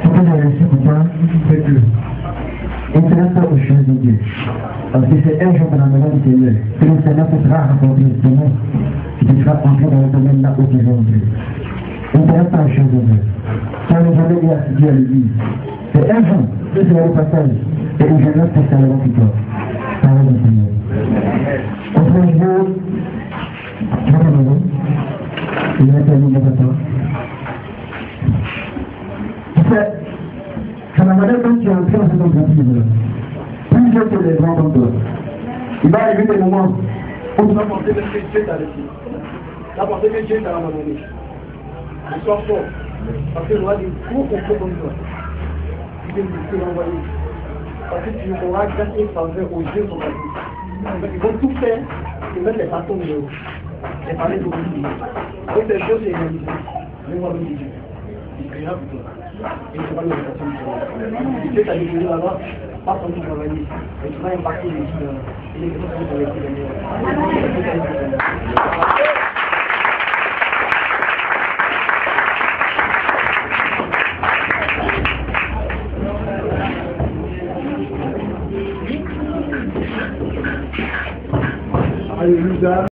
Ce que j'ai réussi pour toi, c'est que intéresse-toi aux choses de Dieu. Parce que c'est un jour dans la maison du Seigneur que le Seigneur te fera rencontrer le Seigneur et tu seras entré dans le domaine là où tu veux entrer. Intéresse-toi aux choses de Dieu. Ça ne jamais dit assidu à l'église. C'est un jour que c'est le passage et une jeunesse pour saluer pour toi. Parole du Seigneur. Autre jour, dans la maison, il va terminer pour toi. Tu sais, c'est la manière dont tu es entré dans cette entreprise-là. Plus que les grands comme toi. Il va arriver des moments où tu vas penser que Dieu t'a laissé. Tu vas penser que Dieu t'a abandonné. Mais sois fort. Parce que l'on a des gros complots comme toi. Tu peux l'envoyer. Parce que tu auras grâce et faveur aux yeux de ton pays. Ils vont tout faire et mettre les bâtons de l'eau. Et parler de vous. Donc ces choses, c'est réalisé. Mais moi, je dis Dieu. Il créera pour toi. Et tu vas le faire. Dieu t'a libéré là-bas. Pas sans tout travailler. Et tu vas impacter les gens. Et les gens qui vont être Alléluia.